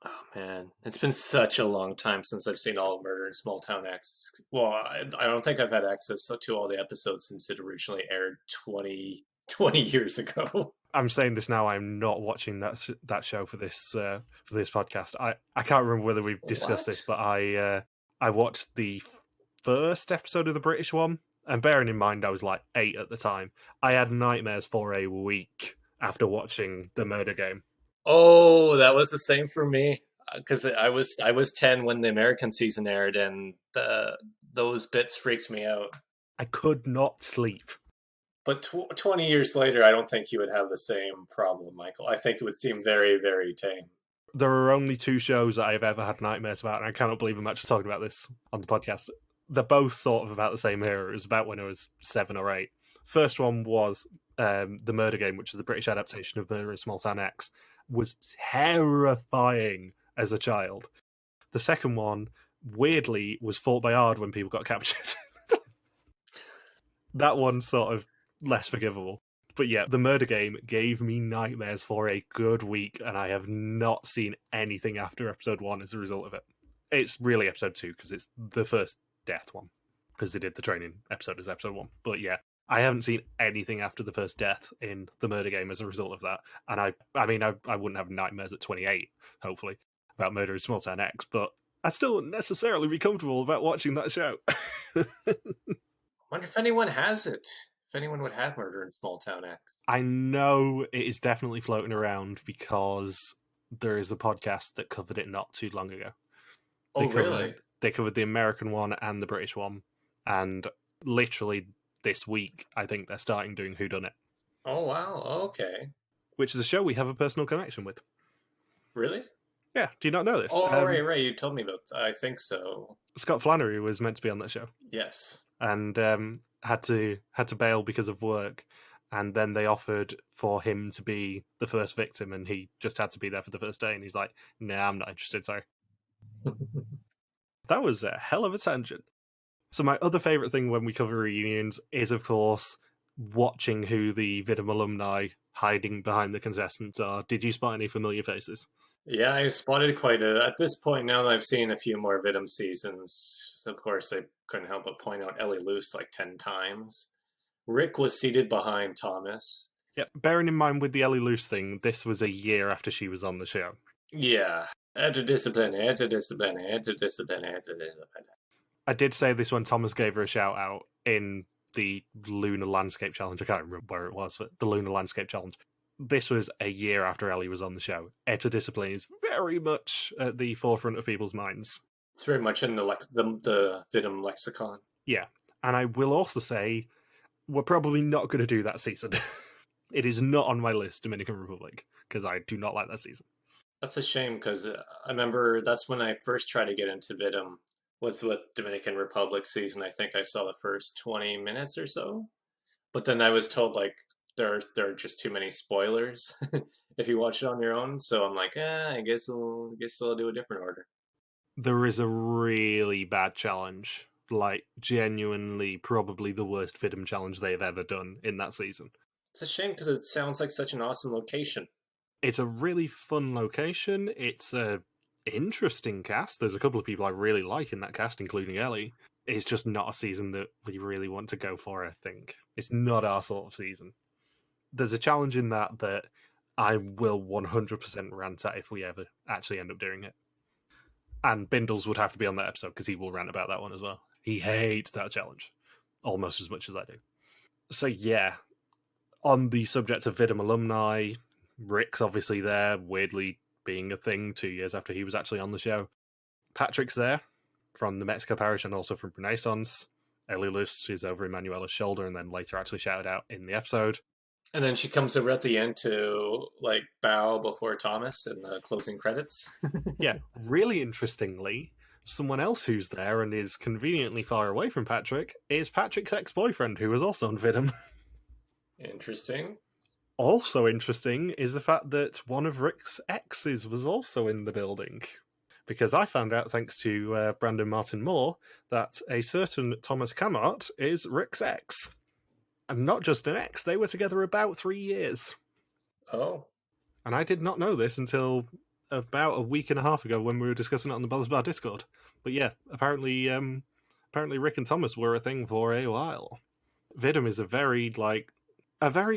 Oh man, it's been such a long time since I've seen all of Murder in Small Town X. Well, I don't think I've had access to all the episodes since it originally aired 20 years ago. I'm saying this now. I'm not watching that show for this podcast. I can't remember whether we've discussed this, but I watched the first episode of the British one, and bearing in mind I was like 8 at the time, I had nightmares for a week after watching the Murder Game. Oh, that was the same for me because I was 10 when the American season aired, and those bits freaked me out. I could not sleep. But 20 years later, I don't think you would have the same problem, Michael. I think it would seem very, very tame. There are only 2 shows that I've ever had nightmares about, and I cannot believe I'm actually talking about this on the podcast. They're both sort of about the same era. It was about when I was 7 or 8. First one was The Murder Game, which is the British adaptation of Murder in Small Town X. Was terrifying as a child. The second one, weirdly, was Fought by Hard when people got captured. That one's sort of less forgivable. But yeah, The Murder Game gave me nightmares for a good week, and I have not seen anything after episode 1 as a result of it. It's really episode 2, because it's the first death one, because they did the training episode as episode 1. But yeah, I haven't seen anything after the first death in The Murder Game as a result of that. And I mean, I wouldn't have nightmares at 28, hopefully, about Murder in Small Town X, but I still wouldn't necessarily be comfortable about watching that show. Wonder if anyone has it. If anyone would have Murder in Small Town X. I know it is definitely floating around because there is a podcast that covered it not too long ago. Really? They covered the American one and the British one, and literally this week, I think they're starting doing Whodunit. Oh, wow. Okay. Which is a show we have a personal connection with. Really? Yeah. Do you not know this? Oh, right. You told me about that. I think so. Scott Flannery was meant to be on that show. Yes. And had to bail because of work. And then they offered for him to be the first victim, and he just had to be there for the first day. And he's like, "Nah, I'm not interested, sorry." That was a hell of a tangent. So my other favourite thing when we cover reunions is, of course, watching who the Vidum alumni hiding behind the contestants are. Did you spot any familiar faces? Yeah, I spotted quite at this point, now that I've seen a few more Vidum seasons, of course, I couldn't help but point out Ellie Luce like 10 times. Rick was seated behind Thomas. Yeah, bearing in mind with the Ellie Luce thing, this was a year after she was on the show. Yeah. Interdiscipline. I did say this when Thomas gave her a shout out in the Lunar Landscape Challenge. I can't remember where it was, but the Lunar Landscape Challenge. This was a year after Ellie was on the show. Interdiscipline is very much at the forefront of people's minds. It's very much in the Vidum lexicon. Yeah, and I will also say we're probably not going to do that season. It is not on my list, Dominican Republic, because I do not like that season. That's a shame, because I remember that's when I first tried to get into Vidum, was with Dominican Republic season. I think I saw the first 20 minutes or so. But then I was told, like, there are just too many spoilers if you watch it on your own. So I'm like, I guess I'll do a different order. There is a really bad challenge, like genuinely probably the worst Vidum challenge they have ever done in that season. It's a shame because it sounds like such an awesome location. It's a really fun location. It's a interesting cast. There's a couple of people I really like in that cast, including Ellie. It's just not a season that we really want to go for, I think. It's not our sort of season. There's a challenge in that I will 100% rant at if we ever actually end up doing it. And Bindles would have to be on that episode because he will rant about that one as well. He hates that challenge almost as much as I do. So yeah, on the subject of Vidum alumni, Rick's obviously there, weirdly being a thing 2 years after he was actually on the show. Patrick's there from the Mexico parish and also from Renaissance. Ellie Lust is over Emanuela's shoulder and then later actually shouted out in the episode. And then she comes over at the end to like bow before Thomas in the closing credits. Yeah, really interestingly, someone else who's there and is conveniently far away from Patrick is Patrick's ex-boyfriend, who was also on Vidum. Interesting. Also interesting is the fact that one of Rick's exes was also in the building. Because I found out, thanks to Brandon Martin Moore, that a certain Thomas Camart is Rick's ex. And not just an ex, they were together about 3 years. Oh. And I did not know this until about a week and a half ago when we were discussing it on the Brothers Bar Discord. But yeah, apparently Rick and Thomas were a thing for a while. Vidum is a very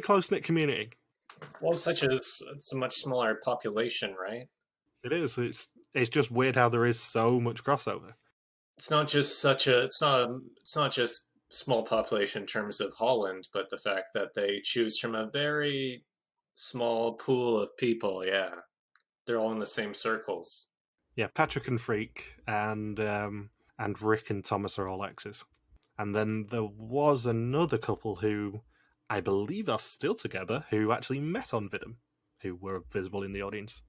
close-knit community. Well, it's a much smaller population, right? It is. It's just weird how there is so much crossover. It's not just small population in terms of Holland, but the fact that they choose from a very small pool of people. Yeah, they're all in the same circles. Yeah, Patrick and Freak and Rick and Thomas are all exes. And then there was another couple who I believe are still together who actually met on Vidum, who were visible in the audience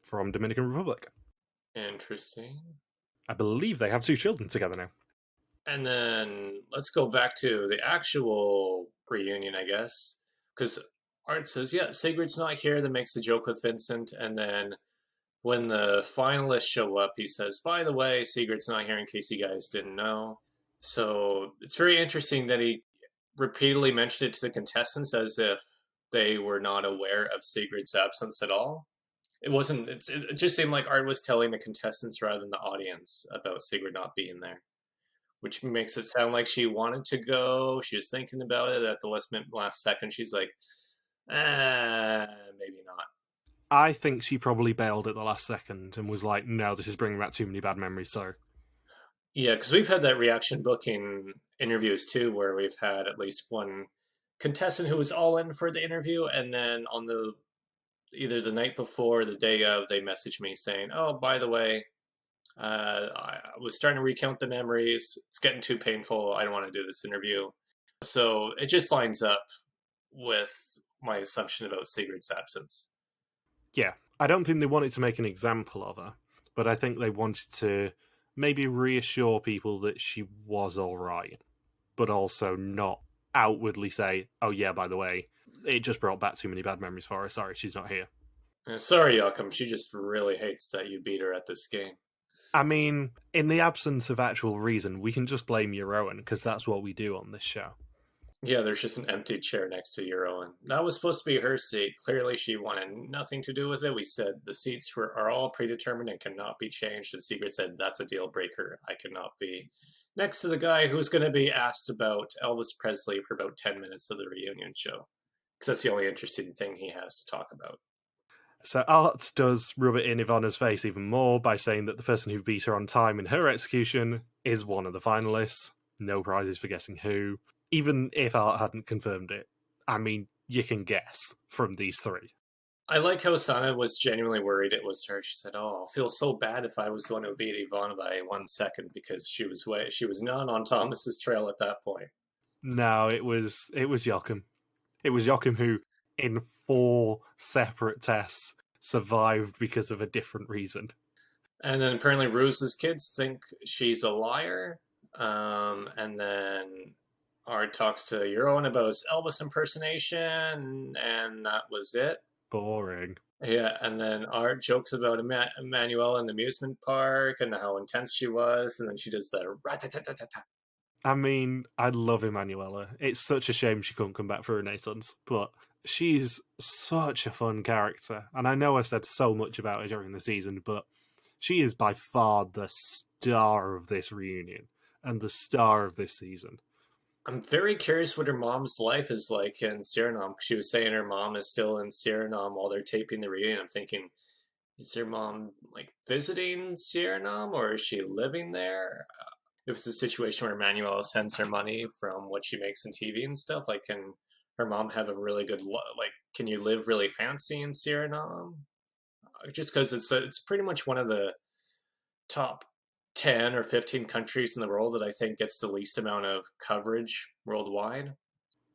from Dominican Republic. Interesting. I believe they have 2 children together now. And then let's go back to the actual reunion, I guess, because Art says, yeah, Sigrid's not here, that makes the joke with Vincent, and then when the finalists show up, he says, by the way, Sigrid's not here in case you guys didn't know. So it's very interesting that he repeatedly mentioned it to the contestants as if they were not aware of Sigrid's absence at all. It just seemed like Art was telling the contestants rather than the audience about Sigrid not being there, which makes it sound like she wanted to go. She was thinking about it at the last second. She's like, maybe not. I think she probably bailed at the last second and was like, no, this is bringing back too many bad memories, so. Yeah, because we've had that reaction booking interviews too, where we've had at least one contestant who was all in for the interview, and then on either the night before or the day of, they messaged me saying, oh, by the way, I was starting to recount the memories. It's getting too painful. I don't want to do this interview. So it just lines up with my assumption about Sigrid's absence. Yeah, I don't think they wanted to make an example of her, but I think they wanted to maybe reassure people that she was all right, but also not outwardly say, oh yeah, by the way, it just brought back too many bad memories for her. Sorry, she's not here. Sorry, Jochem. She just really hates that you beat her at this game. I mean, in the absence of actual reason, we can just blame Jeroen, because that's what we do on this show. Yeah, there's just an empty chair next to Jeroen. That was supposed to be her seat. Clearly, she wanted nothing to do with it. We said the seats are all predetermined and cannot be changed. And Sigrid said, that's a deal breaker. I cannot be next to the guy who's going to be asked about Elvis Presley for about 10 minutes of the reunion show. Because that's the only interesting thing he has to talk about. So Art does rub it in Ivana's face even more by saying that the person who beat her on time in her execution is one of the finalists. No prizes for guessing who. Even if Art hadn't confirmed it, I mean, you can guess from these 3. I like how Sana was genuinely worried it was her. She said, oh, I'll feel so bad if I was the one who beat Ivana by 1 second, because she was not on Thomas's trail at that point. No, it was Jochem. It was Jochem who, in 4 separate tests, survived because of a different reason. And then apparently Ruse's kids think she's a liar. And then Art talks to Jeroen about his Elvis impersonation, and that was it. Boring. Yeah, and then Art jokes about Emmanuel in the amusement park and how intense she was, and then she does the rat-a-tat-tat-tat. I mean, I love Emanuela. It's such a shame she couldn't come back for Renaissance, but she's such a fun character. And I know I said so much about her during the season, but she is by far the star of this reunion and the star of this season. I'm very curious what her mom's life is like in Suriname. She was saying her mom is still in Suriname while they're taping the reunion. I'm thinking, is her mom like visiting Suriname or is she living there? If it's a situation where Manuela sends her money from what she makes in TV and stuff, like can her mom have a really good like? Can you live really fancy in Suriname? Just because it's pretty much one of the top 10 or 15 countries in the world that I think gets the least amount of coverage worldwide.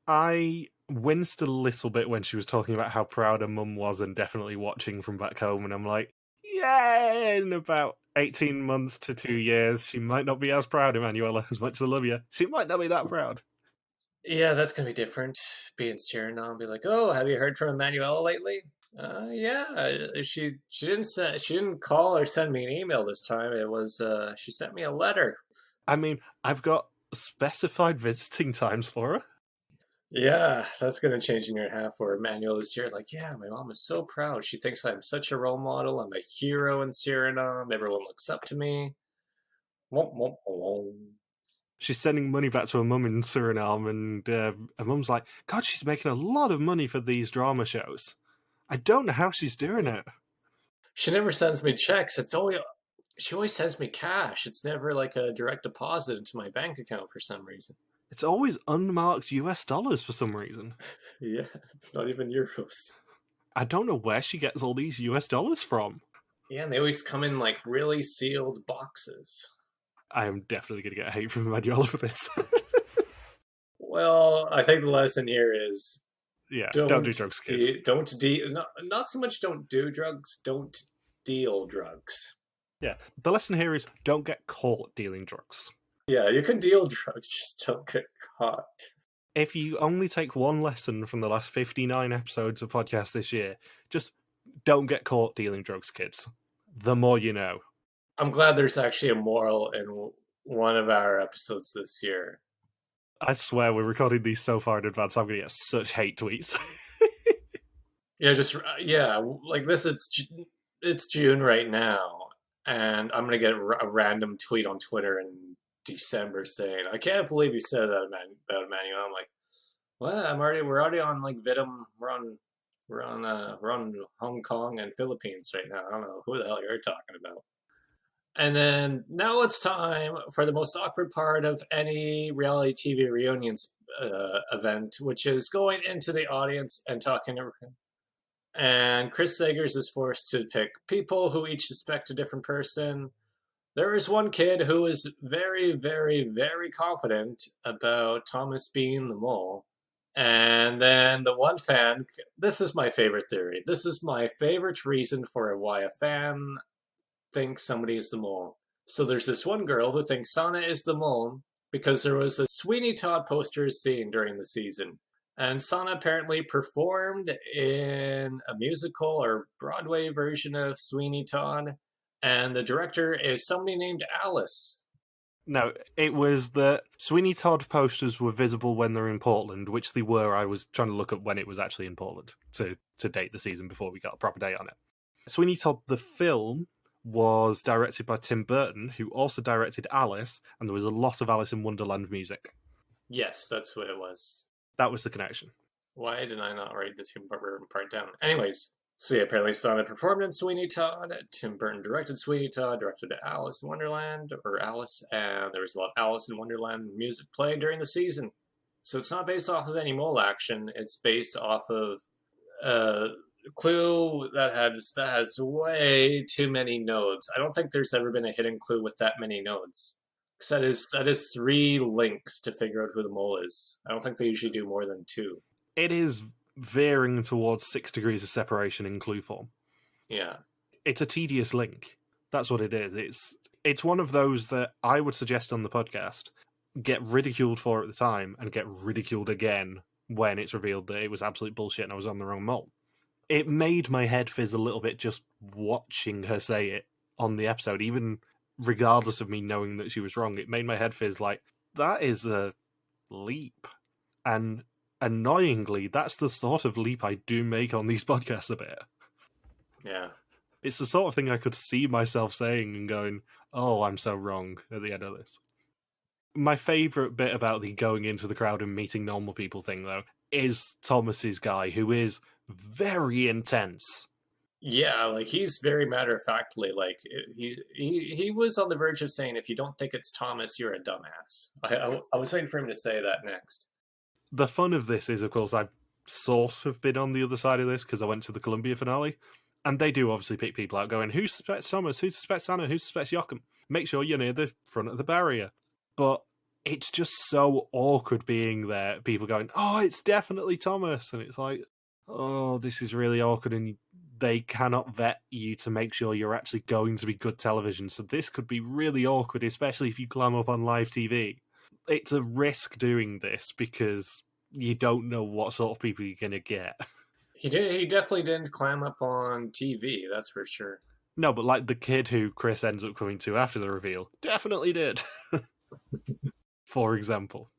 I winced a little bit when she was talking about how proud her mum was and definitely watching from back home, and I'm like, yeah, in about 18 months to 2 years, she might not be as proud, Emanuela, as much as I love you. She might not be that proud. Yeah, that's gonna be different. Being Suriname, be like, oh, have you heard from Emmanuel lately? Yeah, she didn't call or send me an email this time. It was she sent me a letter. I mean, I've got specified visiting times for her. Yeah, that's gonna change in your half where Emmanuel is here. Like, yeah, my mom is so proud. She thinks I'm such a role model. I'm a hero in Suriname. Everyone looks up to me. Womp, womp, womp. She's sending money back to her mum in Suriname, and her mum's like, God, she's making a lot of money for these drama shows. I don't know how she's doing it. She never sends me checks. She always sends me cash. It's never like a direct deposit into my bank account for some reason. It's always unmarked US dollars for some reason. Yeah, it's not even euros. I don't know where she gets all these US dollars from. Yeah, and they always come in like really sealed boxes. I am definitely going to get hate from Emanuela for this. Well, I think the lesson here is Yeah, don't do drugs, kids. not so much don't do drugs, don't deal drugs. Yeah, the lesson here is don't get caught dealing drugs. Yeah, you can deal drugs, just don't get caught. If you only take one lesson from the last 59 episodes of podcast this year, just don't get caught dealing drugs, kids. The more you know. I'm glad there's actually a moral in one of our episodes this year. I swear we're recording these so far in advance, I'm going to get such hate tweets. Yeah, like this. It's June right now, and I'm gonna get a random tweet on Twitter in December saying, "I can't believe you said that about Emmanuel." I'm like, "Well, we're already on like Vietnam. We're on Hong Kong and Philippines right now. I don't know who the hell you're talking about." And then now it's time for the most awkward part of any reality TV reunions event, which is going into the audience and talking to. And Chris Sagers is forced to pick people who each suspect a different person. There is one kid who is very, very, very confident about Thomas being the mole. And then the one fan, this is my favorite theory. This is my favorite reason for why a fan thinks somebody is the mole. So there's this one girl who thinks Sana is the mole because there was a Sweeney Todd poster seen during the season. And Sana apparently performed in a musical or Broadway version of Sweeney Todd. And the director is somebody named Alice. No, it was that Sweeney Todd posters were visible when they're in Portland, which they were. I was trying to look up when it was actually in Portland to date the season before we got a proper date on it. Sweeney Todd, the film, was directed by Tim Burton, who also directed Alice, and there was a lot of Alice in Wonderland music. Yes, that's what it was. That was the connection. Why did I not write the Tim Burton part down? Anyways, so yeah, apparently Sana performed in Sweeney Todd. Tim Burton directed Sweeney Todd, directed Alice in Wonderland, or Alice, and there was a lot of Alice in Wonderland music playing during the season. So it's not based off of any mole action. It's based off of clue that has way too many nodes. I don't think there's ever been a hidden clue with that many nodes. Because that is 3 links to figure out who the mole is. I don't think they usually do more than 2. It is veering towards 6 degrees of separation in clue form. Yeah. It's a tedious link. That's what it is. It's one of those that I would suggest on the podcast. get ridiculed for at the time and get ridiculed again when it's revealed that it was absolute bullshit and I was on the wrong mole. It made my head fizz a little bit just watching her say it on the episode, even regardless of me knowing that she was wrong. It made my head fizz like, that is a leap. And annoyingly, that's the sort of leap I do make on these podcasts a bit. Yeah. It's the sort of thing I could see myself saying and going, oh, I'm so wrong at the end of this. My favourite bit about the going into the crowd and meeting normal people thing, though, is Thomas's guy, who is very intense. Yeah, like he's very matter of factly. Like he was on the verge of saying, "If you don't think it's Thomas, you're a dumbass." I was waiting for him to say that next. The fun of this is, of course, I've sort of been on the other side of this because I went to the Columbia finale, and they do obviously pick people out going, who suspects Thomas, who suspects Anna, who suspects Jochem? Make sure you're near the front of the barrier. But it's just so awkward being there, people going, oh, it's definitely Thomas, and it's like, oh, this is really awkward, and they cannot vet you to make sure you're actually going to be good television, so this could be really awkward, especially if you climb up on live TV. It's a risk doing this because you don't know what sort of people you're going to get. He definitely didn't climb up on TV, that's for sure. No, but like the kid who Chris ends up coming to after the reveal definitely did. For example.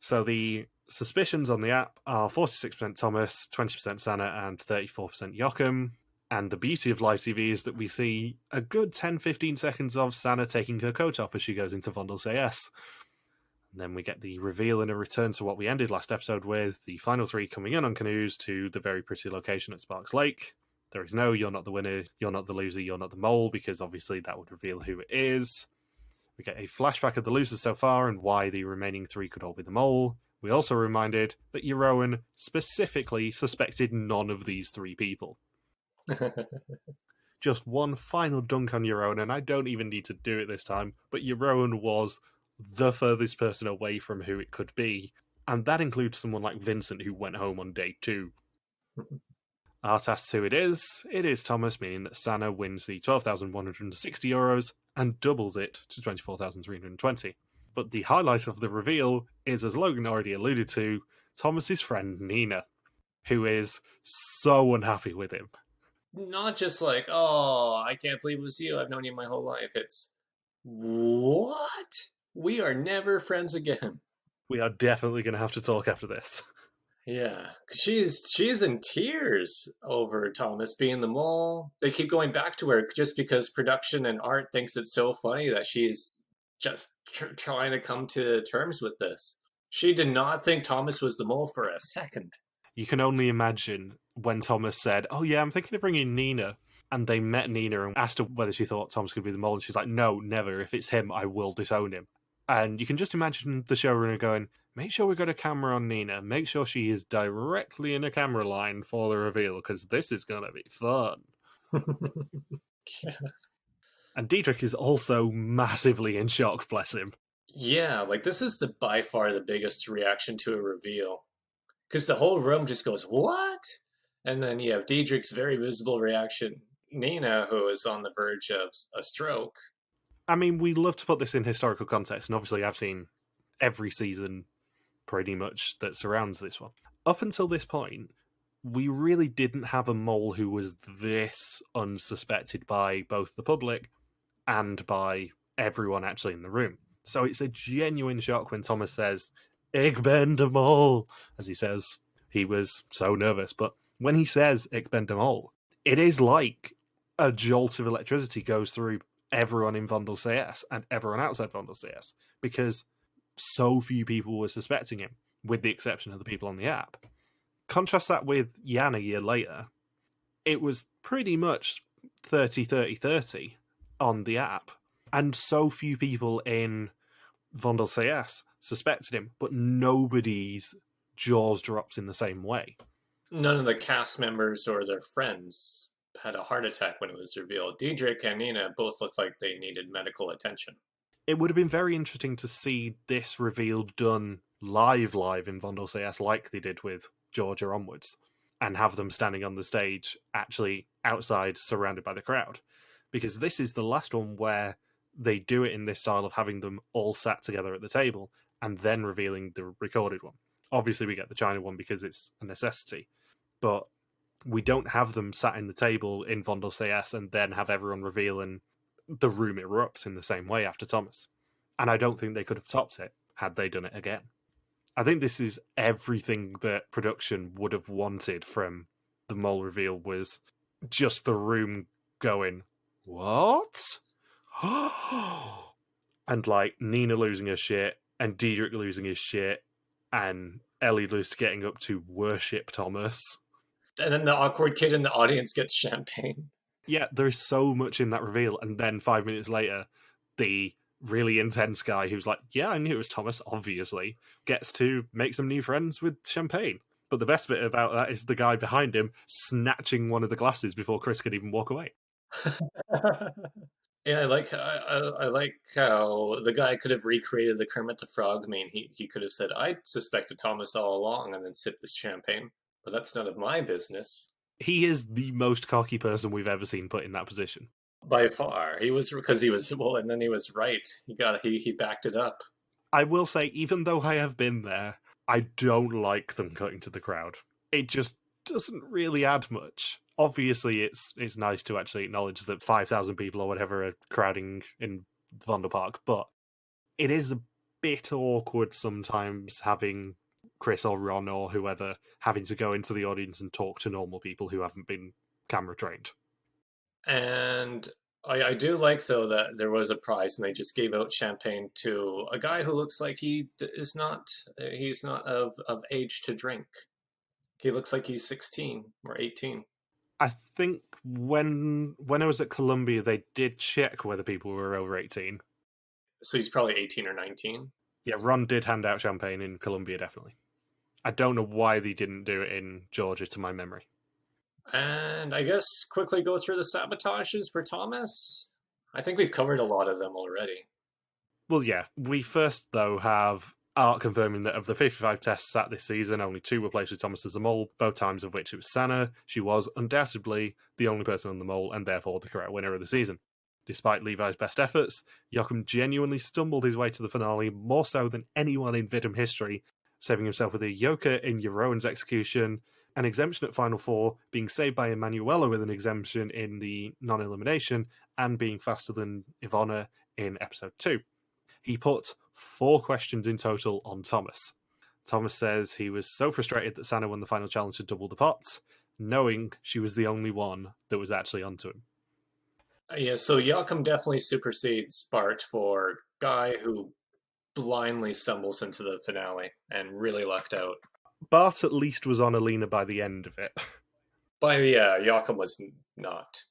So the suspicions on the app are 46% Thomas, 20% Sana, and 34% Jochem. And the beauty of live TV is that we see a good 10-15 seconds of Sana taking her coat off as she goes into Vondel Say Yes. And then we get the reveal and a return to what we ended last episode with, the final three coming in on canoes to the very pretty location at Sparks Lake. There is no, you're not the winner, you're not the loser, you're not the mole, because obviously that would reveal who it is. We get a flashback of the losers so far and why the remaining three could all be the mole. We also reminded that Jeroen specifically suspected none of these three people. Just one final dunk on Jeroen, and I don't even need to do it this time, but Jeroen was the furthest person away from who it could be, and that includes someone like Vincent, who went home on day 2. Art asks who it is Thomas, meaning that Sana wins the €12,160 and doubles it to 24,320. But the highlight of the reveal is, as Logan already alluded to, Thomas's friend Nina, who is so unhappy with him. Not just like, oh, I can't believe it was you, I've known you my whole life. It's, what? We are never friends again. We are definitely going to have to talk after this. Yeah, she's in tears over Thomas being the mole. They keep going back to her just because production and art thinks it's so funny that she's just trying to come to terms with this. She did not think Thomas was the mole for a second. You can only imagine when Thomas said, oh yeah, I'm thinking of bringing Nina. And they met Nina and asked her whether she thought Thomas could be the mole. And she's like, no, never. If it's him, I will disown him. And you can just imagine the showrunner going, make sure we've got a camera on Nina. Make sure she is directly in a camera line for the reveal, because this is going to be fun. Yeah. And Diederik is also massively in shock, bless him. Yeah, like this is by far the biggest reaction to a reveal. Because the whole room just goes, what? And then you have Diederik's very visible reaction. Nina, who is on the verge of a stroke. I mean, we love to put this in historical context, and obviously I've seen every season pretty much that surrounds this one. Up until this point, we really didn't have a mole who was this unsuspected by both the public and by everyone actually in the room. So it's a genuine shock when Thomas says, Ik ben de mole, as he says. He was so nervous, but when he says Ik ben de mole, it is like a jolt of electricity goes through everyone in Vondel CS and everyone outside Vondel CS, because so few people were suspecting him, with the exception of the people on the app. Contrast that with Jan a year later. It was pretty much 30-30-30 on the app, and so few people in Vondel CS suspected him, but nobody's jaws dropped in the same way. None of the cast members or their friends had a heart attack when it was revealed. Diederik and Nina both looked like they needed medical attention. It would have been very interesting to see this reveal done live in Vondel CS like they did with Georgia onwards, and have them standing on the stage actually outside surrounded by the crowd, because this is the last one where they do it in this style of having them all sat together at the table and then revealing the recorded one. Obviously, we get the China one because it's a necessity, but we don't have them sat in the table in Vondel CS and then have everyone reveal and the room erupts in the same way after Thomas. And I don't think they could have topped it had they done it again. I think this is everything that production would have wanted from the mole reveal, was just the room going, what? And like Nina losing her shit and Diederik losing his shit and Ellie just getting up to worship Thomas. And then the awkward kid in the audience gets champagne. Yeah, there is so much in that reveal. And then 5 minutes later, the really intense guy who's like, yeah, I knew it was Thomas, obviously, gets to make some new friends with champagne. But the best bit about that is the guy behind him snatching one of the glasses before Chris could even walk away. Yeah, I like how the guy could have recreated the Kermit the Frog. I mean, he could have said, "I suspected Thomas all along," and then sipped this champagne. But that's none of my business. He is the most cocky person we've ever seen put in that position. By far, he was, because he was, well, and then he was right. He backed it up. I will say, even though I have been there, I don't like them cutting to the crowd. It just doesn't really add much. Obviously, it's nice to actually acknowledge that 5,000 people or whatever are crowding in Vondelpark, but it is a bit awkward sometimes having Chris or Ron or whoever having to go into the audience and talk to normal people who haven't been camera trained. And I do like, though, that there was a prize and they just gave out champagne to a guy who looks like he's not of age to drink. He looks like he's 16 or 18. I think when I was at Columbia, they did check whether people were over 18. So he's probably 18 or 19. Yeah, Ron did hand out champagne in Columbia, definitely. I don't know why they didn't do it in Georgia, to my memory. And I guess quickly go through the sabotages for Thomas. I think we've covered a lot of them already. Well, yeah. We first, though, have Art confirming that of the 55 tests sat this season, only 2 were placed with Thomas as the mole, both times of which it was Sana. She was undoubtedly the only person on the mole, and therefore the correct winner of the season. Despite Levi's best efforts, Jochem genuinely stumbled his way to the finale, more so than anyone in Vidum history, saving himself with a yoker in Jeroen's execution, an exemption at Final Four, being saved by Emanuela with an exemption in the non-elimination, and being faster than Ivana in episode 2. He put 4 questions in total on Thomas. Thomas says he was so frustrated that Sana won the final challenge to double the pot, knowing she was the only one that was actually onto him. Yeah, so Jochem definitely supersedes Bart for guy who blindly stumbles into the finale and really lucked out. Bart at least was on Alina by the end of it. Jochem was not.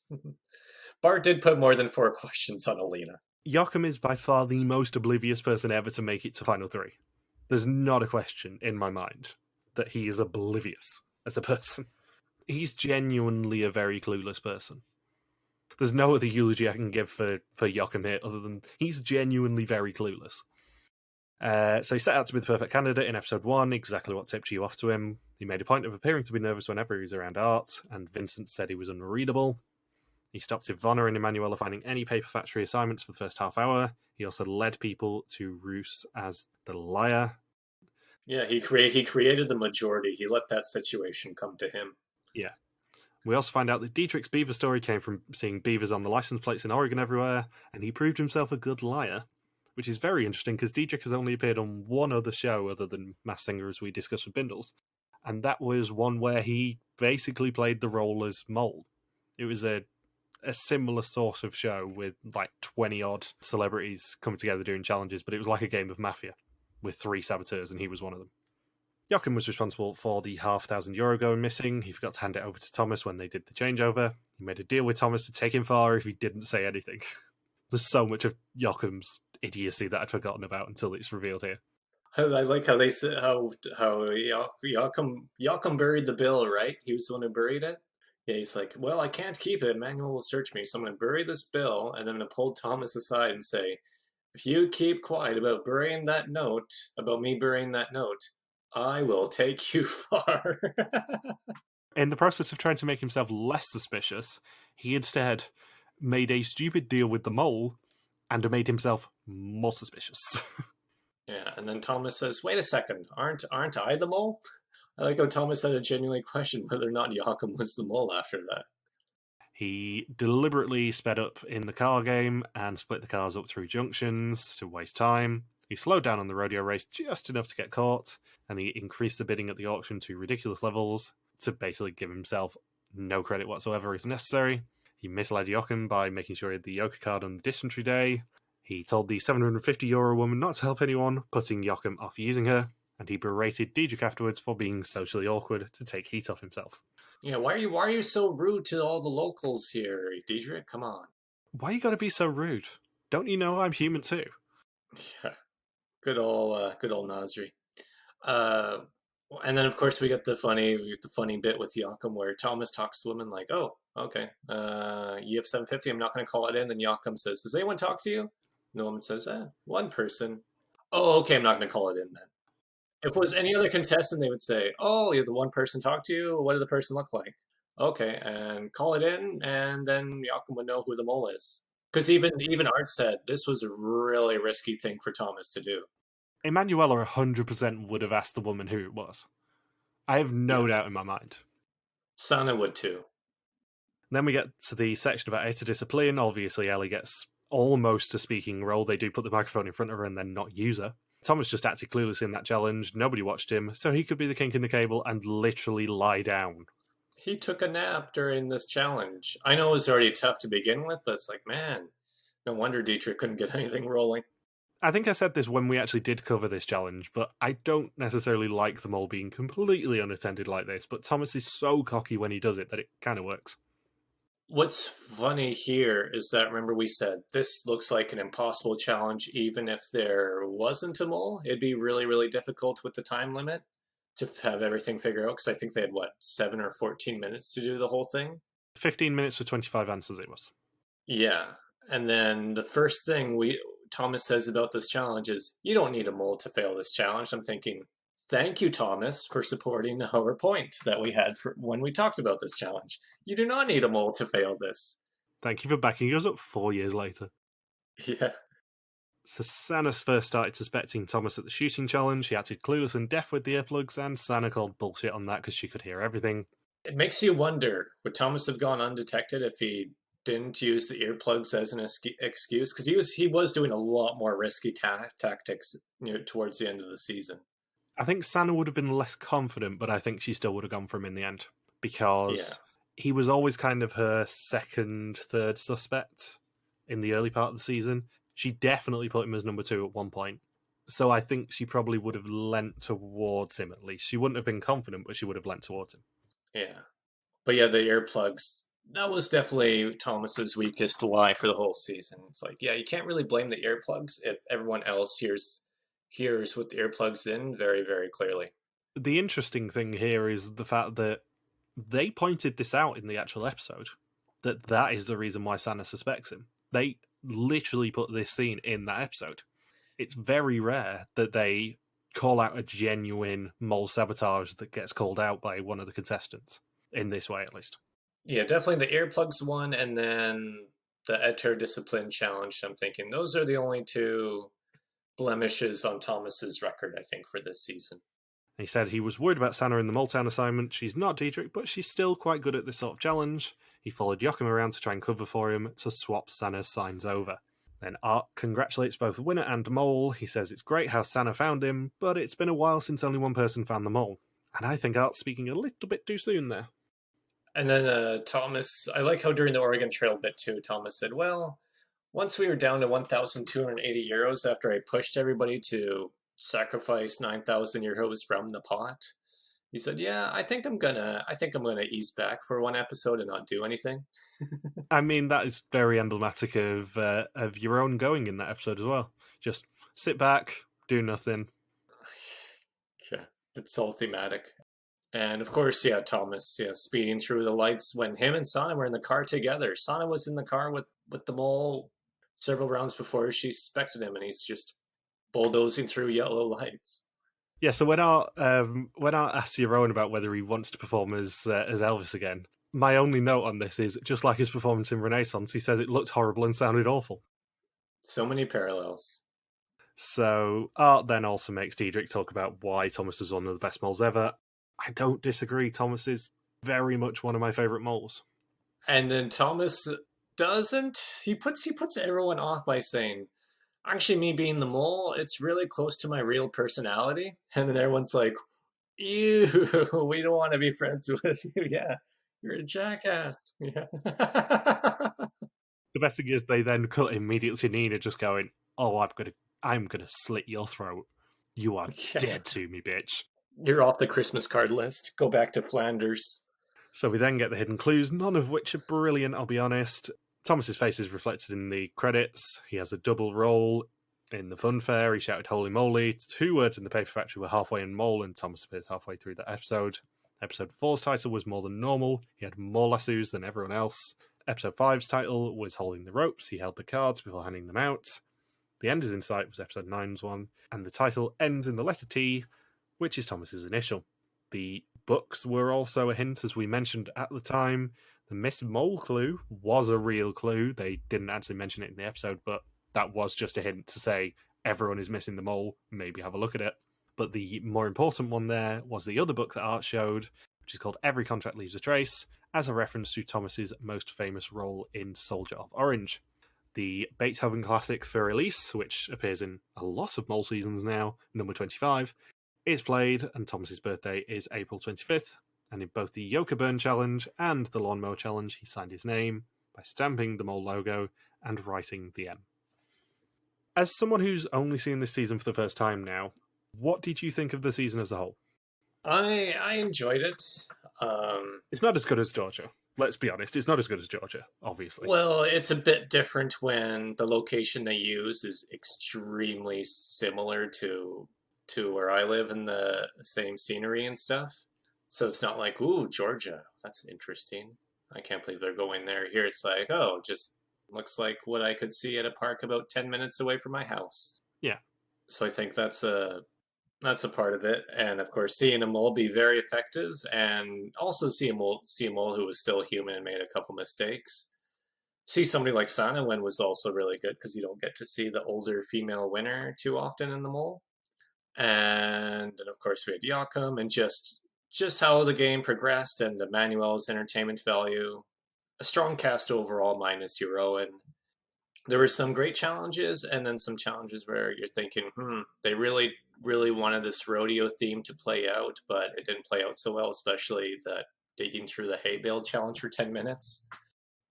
Bart did put more than 4 questions on Alina. Jochem is by far the most oblivious person ever to make it to Final 3. There's not a question in my mind that he is oblivious as a person. He's genuinely a very clueless person. There's no other eulogy I can give for Jochem here other than he's genuinely very clueless. So he set out to be the perfect candidate in episode 1, exactly what tipped you off to him. He made a point of appearing to be nervous whenever he was around Art, and Vincent said he was unreadable. He stopped Ivana and Emanuela finding any paper factory assignments for the first half hour. He also led people to Roos as the liar. Yeah, he created the majority. He let that situation come to him. Yeah. We also find out that Diederik's beaver story came from seeing beavers on the license plates in Oregon everywhere, and he proved himself a good liar, which is very interesting because Diederik has only appeared on one other show other than Masked Singer, as we discussed with Bindles, and that was one where he basically played the role as Mole. It was a similar sort of show with like 20-odd celebrities coming together doing challenges, but it was like a game of Mafia with 3 saboteurs, and he was one of them. Jochem was responsible for the €500,000 going missing. He forgot to hand it over to Thomas when they did the changeover. He made a deal with Thomas to take him far if he didn't say anything. There's so much of Jochem's idiocy that I'd forgotten about until it's revealed here. I like how they said how Jochem buried the bill, right? He was the one who buried it. Yeah, he's like, well, I can't keep it. Manuel will search me, so I'm going to bury this bill, and then I'm going to pull Thomas aside and say, if you keep quiet about me burying that note, I will take you far. In the process of trying to make himself less suspicious, he instead made a stupid deal with the mole and made himself more suspicious. Yeah, and then Thomas says, "Wait a second, aren't I the mole?" I like how Thomas had a genuine question whether or not Jochem was the mole after that. He deliberately sped up in the car game and split the cars up through junctions to waste time. He slowed down on the rodeo race just enough to get caught, and he increased the bidding at the auction to ridiculous levels to basically give himself no credit whatsoever as necessary. He misled Jochem by making sure he had the yoke card on the dysentery day. He told the €750 woman not to help anyone, putting Jochem off using her, and he berated Diederik afterwards for being socially awkward to take heat off himself. Yeah, why are you so rude to all the locals here, Diederik? Come on. Why you gotta be so rude? Don't you know I'm human too? Yeah, good old Nasri. Uh, and then of course we get the funny bit with Jochem where Thomas talks to women like, "Oh, okay, you have 750. I'm not going to call it in." Then Jochem says, "Does anyone talk to you?" The woman says, "One person." "Oh, okay, I'm not going to call it in then." If it was any other contestant, they would say, "Oh, you have the one person talk to you. What did the person look like?" Okay, and call it in, and then Jochem would know who the mole is. Because even Art said this was a really risky thing for Thomas to do. Emanuela 100% would have asked the woman who it was. I have no doubt in my mind. Sana would too. Then we get to the section about Eta Discipline. Obviously, Ellie gets almost a speaking role. They do put the microphone in front of her and then not use her. Thomas just acted clueless in that challenge. Nobody watched him, so he could be the kink in the cable and literally lie down. He took a nap during this challenge. I know it was already tough to begin with, but it's like, man, no wonder Diederik couldn't get anything rolling. I think I said this when we actually did cover this challenge, but I don't necessarily like them all being completely unattended like this, but Thomas is so cocky when he does it that it kind of works. What's funny here is that, remember we said, this looks like an impossible challenge even if there wasn't a mole. It'd be really, really difficult with the time limit to have everything figured out, because I think they had, 7 or 14 minutes to do the whole thing? 15 minutes for 25 answers it was. Yeah, and then the first thing Thomas says about this challenge is, "You don't need a mole to fail this challenge." I'm thinking, thank you, Thomas, for supporting our point that we had when we talked about this challenge. You do not need a mole to fail this. Thank you for backing us up 4 years later. Yeah. So Sana first started suspecting Thomas at the shooting challenge. He acted clueless and deaf with the earplugs, and Sana called bullshit on that because she could hear everything. It makes you wonder, would Thomas have gone undetected if he didn't use the earplugs as an excuse? Because he was doing a lot more risky tactics towards the end of the season. I think Sana would have been less confident, but I think she still would have gone for him in the end. Because he was always kind of her second, third suspect in the early part of the season. She definitely put him as number 2 at one point. So I think she probably would have lent towards him at least. She wouldn't have been confident, but she would have lent towards him. Yeah. But yeah, the earplugs, that was definitely Thomas's weakest lie for the whole season. It's like, yeah, you can't really blame the earplugs if everyone else hears with the earplugs in very, very clearly. The interesting thing here is the fact that they pointed this out in the actual episode, that is the reason why Sana suspects him. They literally put this scene in that episode. It's very rare that they call out a genuine mole sabotage that gets called out by one of the contestants, in this way at least. Yeah, definitely the earplugs one, and then the Etter Discipline challenge. I'm thinking those are the only two blemishes on Thomas's record, I think, for this season. He said he was worried about Sana in the Moletown assignment. She's not Diederik, but she's still quite good at this sort of challenge. He followed Jochem around to try and cover for him to swap Sana's signs over. Then Art congratulates both the winner and Mole. He says it's great how Sana found him, but it's been a while since only one person found the mole. And I think Art's speaking a little bit too soon there. And then Thomas, I like how during the Oregon Trail bit too, Thomas said, well, once we were down to 1,280 euros after I pushed everybody to sacrifice 9,000 euros from the pot, he said, yeah, I think I'm gonna ease back for one episode and not do anything. I mean, that is very emblematic of Jeroen going in that episode as well. Just sit back, do nothing. Yeah, it's all thematic. And of course, yeah, Thomas, speeding through the lights when him and Sana were in the car together. Sana was in the car with the mole several rounds before she suspected him, and he's just bulldozing through yellow lights. Yeah, so when I asked Jeroen about whether he wants to perform as Elvis again, my only note on this is, just like his performance in Renaissance, he says it looked horrible and sounded awful. So many parallels. So Art then also makes Diederik talk about why Thomas is one of the best moles ever. I don't disagree. Thomas is very much one of my favourite moles. And then Thomas doesn't. He puts everyone off by saying, actually, me being the mole, it's really close to my real personality. And then everyone's like, ew, we don't want to be friends with you. Yeah, you're a jackass. Yeah. The best thing is they then cut immediately to Nina just going, "Oh, I'm gonna slit your throat. You are Yeah. dead to me, bitch." You're off the Christmas card list. Go back to Flanders. So we then get the hidden clues, none of which are brilliant, I'll be honest. Thomas's face is reflected in the credits. He has a double role in the fun fair. He shouted "Holy moly!" 2 words in the paper factory were halfway in mole, and Thomas appears halfway through that episode. Episode 4's title was more than normal. He had more lassos than everyone else. Episode 5's title was holding the ropes. He held the cards before handing them out. The end is in sight was episode 9's one, and the title ends in the letter T, which is Thomas's initial. The books were also a hint, as we mentioned at the time. The Miss Mole clue was a real clue. They didn't actually mention it in the episode, but that was just a hint to say everyone is missing the mole, maybe have a look at it. But the more important one there was the other book that Art showed, which is called Every Contract Leaves a Trace, as a reference to Thomas's most famous role in Soldier of Orange. The Beethoven classic for release, which appears in a lot of mole seasons now, number 25, is played, and Thomas's birthday is April 25th. And in both the Yoker Burn Challenge and the Lawnmower Challenge, he signed his name by stamping the mole logo and writing the M. As someone who's only seen this season for the first time now, what did you think of the season as a whole? I enjoyed it. It's not as good as Georgia. Let's be honest, it's not as good as Georgia, obviously. Well, it's a bit different when the location they use is extremely similar to where I live in the same scenery and stuff. So it's not like, ooh, Georgia, that's interesting. I can't believe they're going there. Here it's like, oh, just looks like what I could see at a park about 10 minutes away from my house. Yeah. So I think that's a part of it, and of course, seeing a mole be very effective, and also see a mole who was still human and made a couple mistakes. See somebody like Sana was also really good because you don't get to see the older female winner too often in the mole. And then of course we had Jochem, and just how the game progressed and Emmanuel's entertainment value. A strong cast overall, minus Jeroen. There were some great challenges, and then some challenges where you're thinking, they really wanted this rodeo theme to play out, but it didn't play out so well, especially that digging through the hay bale challenge for 10 minutes.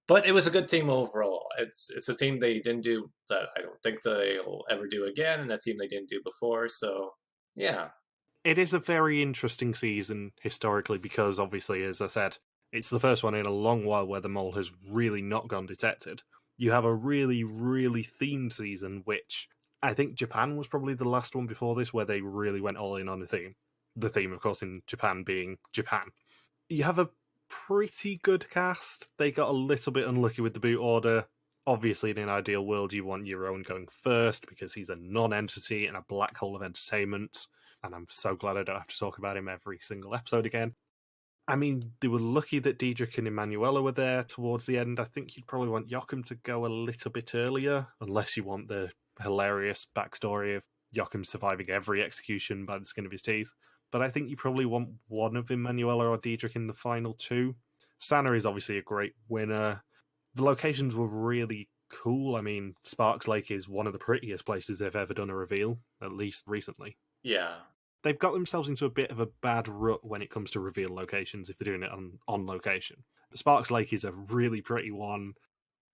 But it was a good theme overall. It's a theme they didn't do that I don't think they'll ever do again, and a theme they didn't do before, so yeah. It is a very interesting season historically because, obviously, as I said, it's the first one in a long while where the mole has really not gone detected. You have a really, really themed season, which I think Japan was probably the last one before this where they really went all in on a theme. The theme, of course, in Japan being Japan. You have a pretty good cast. They got a little bit unlucky with the boot order. Obviously, in an ideal world, you want Jeroen going first because he's a non-entity and a black hole of entertainment. And I'm so glad I don't have to talk about him every single episode again. I mean, they were lucky that Diederik and Emanuela were there towards the end. I think you'd probably want Jochem to go a little bit earlier, unless you want the hilarious backstory of Jochem surviving every execution by the skin of his teeth. But I think you probably want one of Emanuela or Diederik in the final 2. Sana is obviously a great winner. The locations were really cool. I mean, Sparks Lake is one of the prettiest places they've ever done a reveal, at least recently. Yeah. They've got themselves into a bit of a bad rut when it comes to reveal locations if they're doing it on location. Sparks Lake is a really pretty one.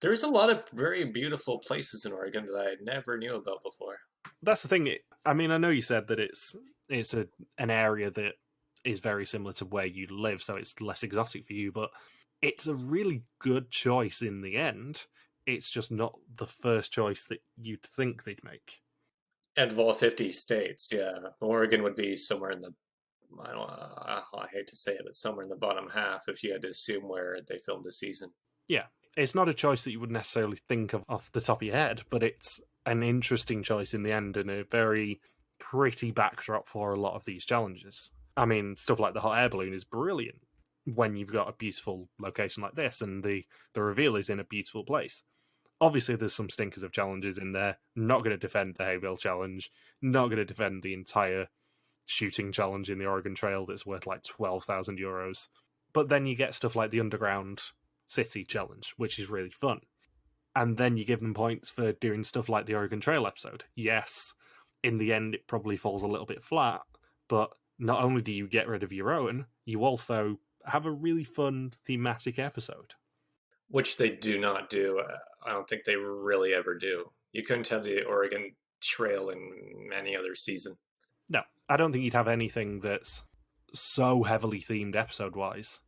There's a lot of very beautiful places in Oregon that I never knew about before. That's the thing. I mean, I know you said that it's an area that is very similar to where you live, so it's less exotic for you, but it's a really good choice in the end. It's just not the first choice that you'd think they'd make. And of all 50 states, yeah, Oregon would be somewhere in the, I hate to say it, but somewhere in the bottom half if you had to assume where they filmed the season. Yeah, it's not a choice that you would necessarily think of off the top of your head, but it's an interesting choice in the end and a very pretty backdrop for a lot of these challenges. I mean, stuff like the hot air balloon is brilliant when you've got a beautiful location like this and the reveal is in a beautiful place. Obviously, there's some stinkers of challenges in there. Not going to defend the hay bale challenge. Not going to defend the entire shooting challenge in the Oregon Trail that's worth like 12,000 euros. But then you get stuff like the Underground City challenge, which is really fun. And then you give them points for doing stuff like the Oregon Trail episode. Yes, in the end, it probably falls a little bit flat, but not only do you get rid of your own, you also have a really fun thematic episode. Which they do not do. I don't think they really ever do. You couldn't have the Oregon Trail in any other season. No, I don't think you'd have anything that's so heavily themed episode-wise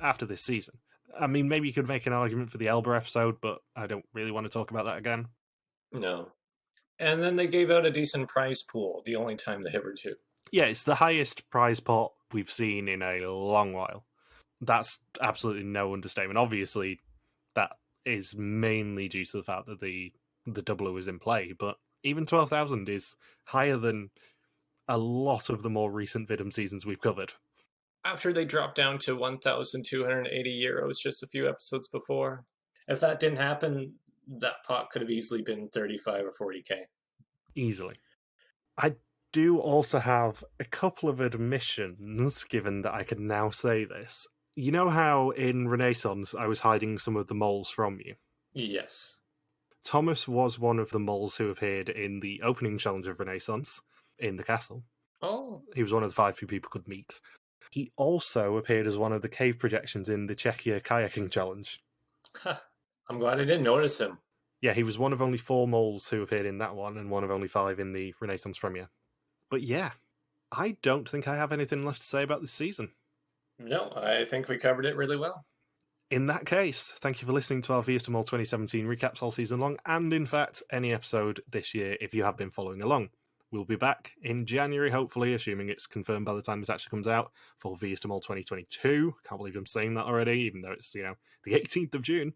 after this season. I mean, maybe you could make an argument for the Elba episode, but I don't really want to talk about that again. No. And then they gave out a decent prize pool, the only time they ever do. Yeah, it's the highest prize pot we've seen in a long while. That's absolutely no understatement. Obviously, that is mainly due to the fact that the doubler was in play, but even 12,000 is higher than a lot of the more recent Vidum seasons we've covered. After they dropped down to 1,280 euros just a few episodes before. If that didn't happen, that pot could have easily been 35 or 40k. Easily. I do also have a couple of admissions, given that I can now say this. You know how in Renaissance I was hiding some of the moles from you? Yes. Thomas was one of the moles who appeared in the opening challenge of Renaissance in the castle. Oh. He was one of the 5 who people could meet. He also appeared as one of the cave projections in the Czechia kayaking challenge. Huh. I'm glad I didn't notice him. Yeah, he was one of only 4 moles who appeared in that one, and one of only 5 in the Renaissance premiere. But yeah, I don't think I have anything left to say about this season. No, I think we covered it really well. In that case, thank you for listening to our Vias to Mall 2017 recaps all season long, and in fact, any episode this year if you have been following along. We'll be back in January, hopefully, assuming it's confirmed by the time this actually comes out, for Vias to Mall 2022. Can't believe I'm saying that already, even though it's, the 18th of June.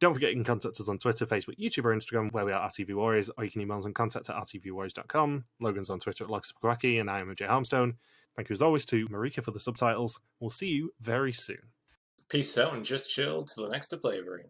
Don't forget you can contact us on Twitter, Facebook, YouTube, or Instagram, where we are RTV Warriors, or you can email us on contact@rtvwarriors.com. Logan's on Twitter @LoxPawaki, and I am Jay Harmstone. Thank you as always to Marika for the subtitles. We'll see you very soon. Peace out and just chill till the next flavoring.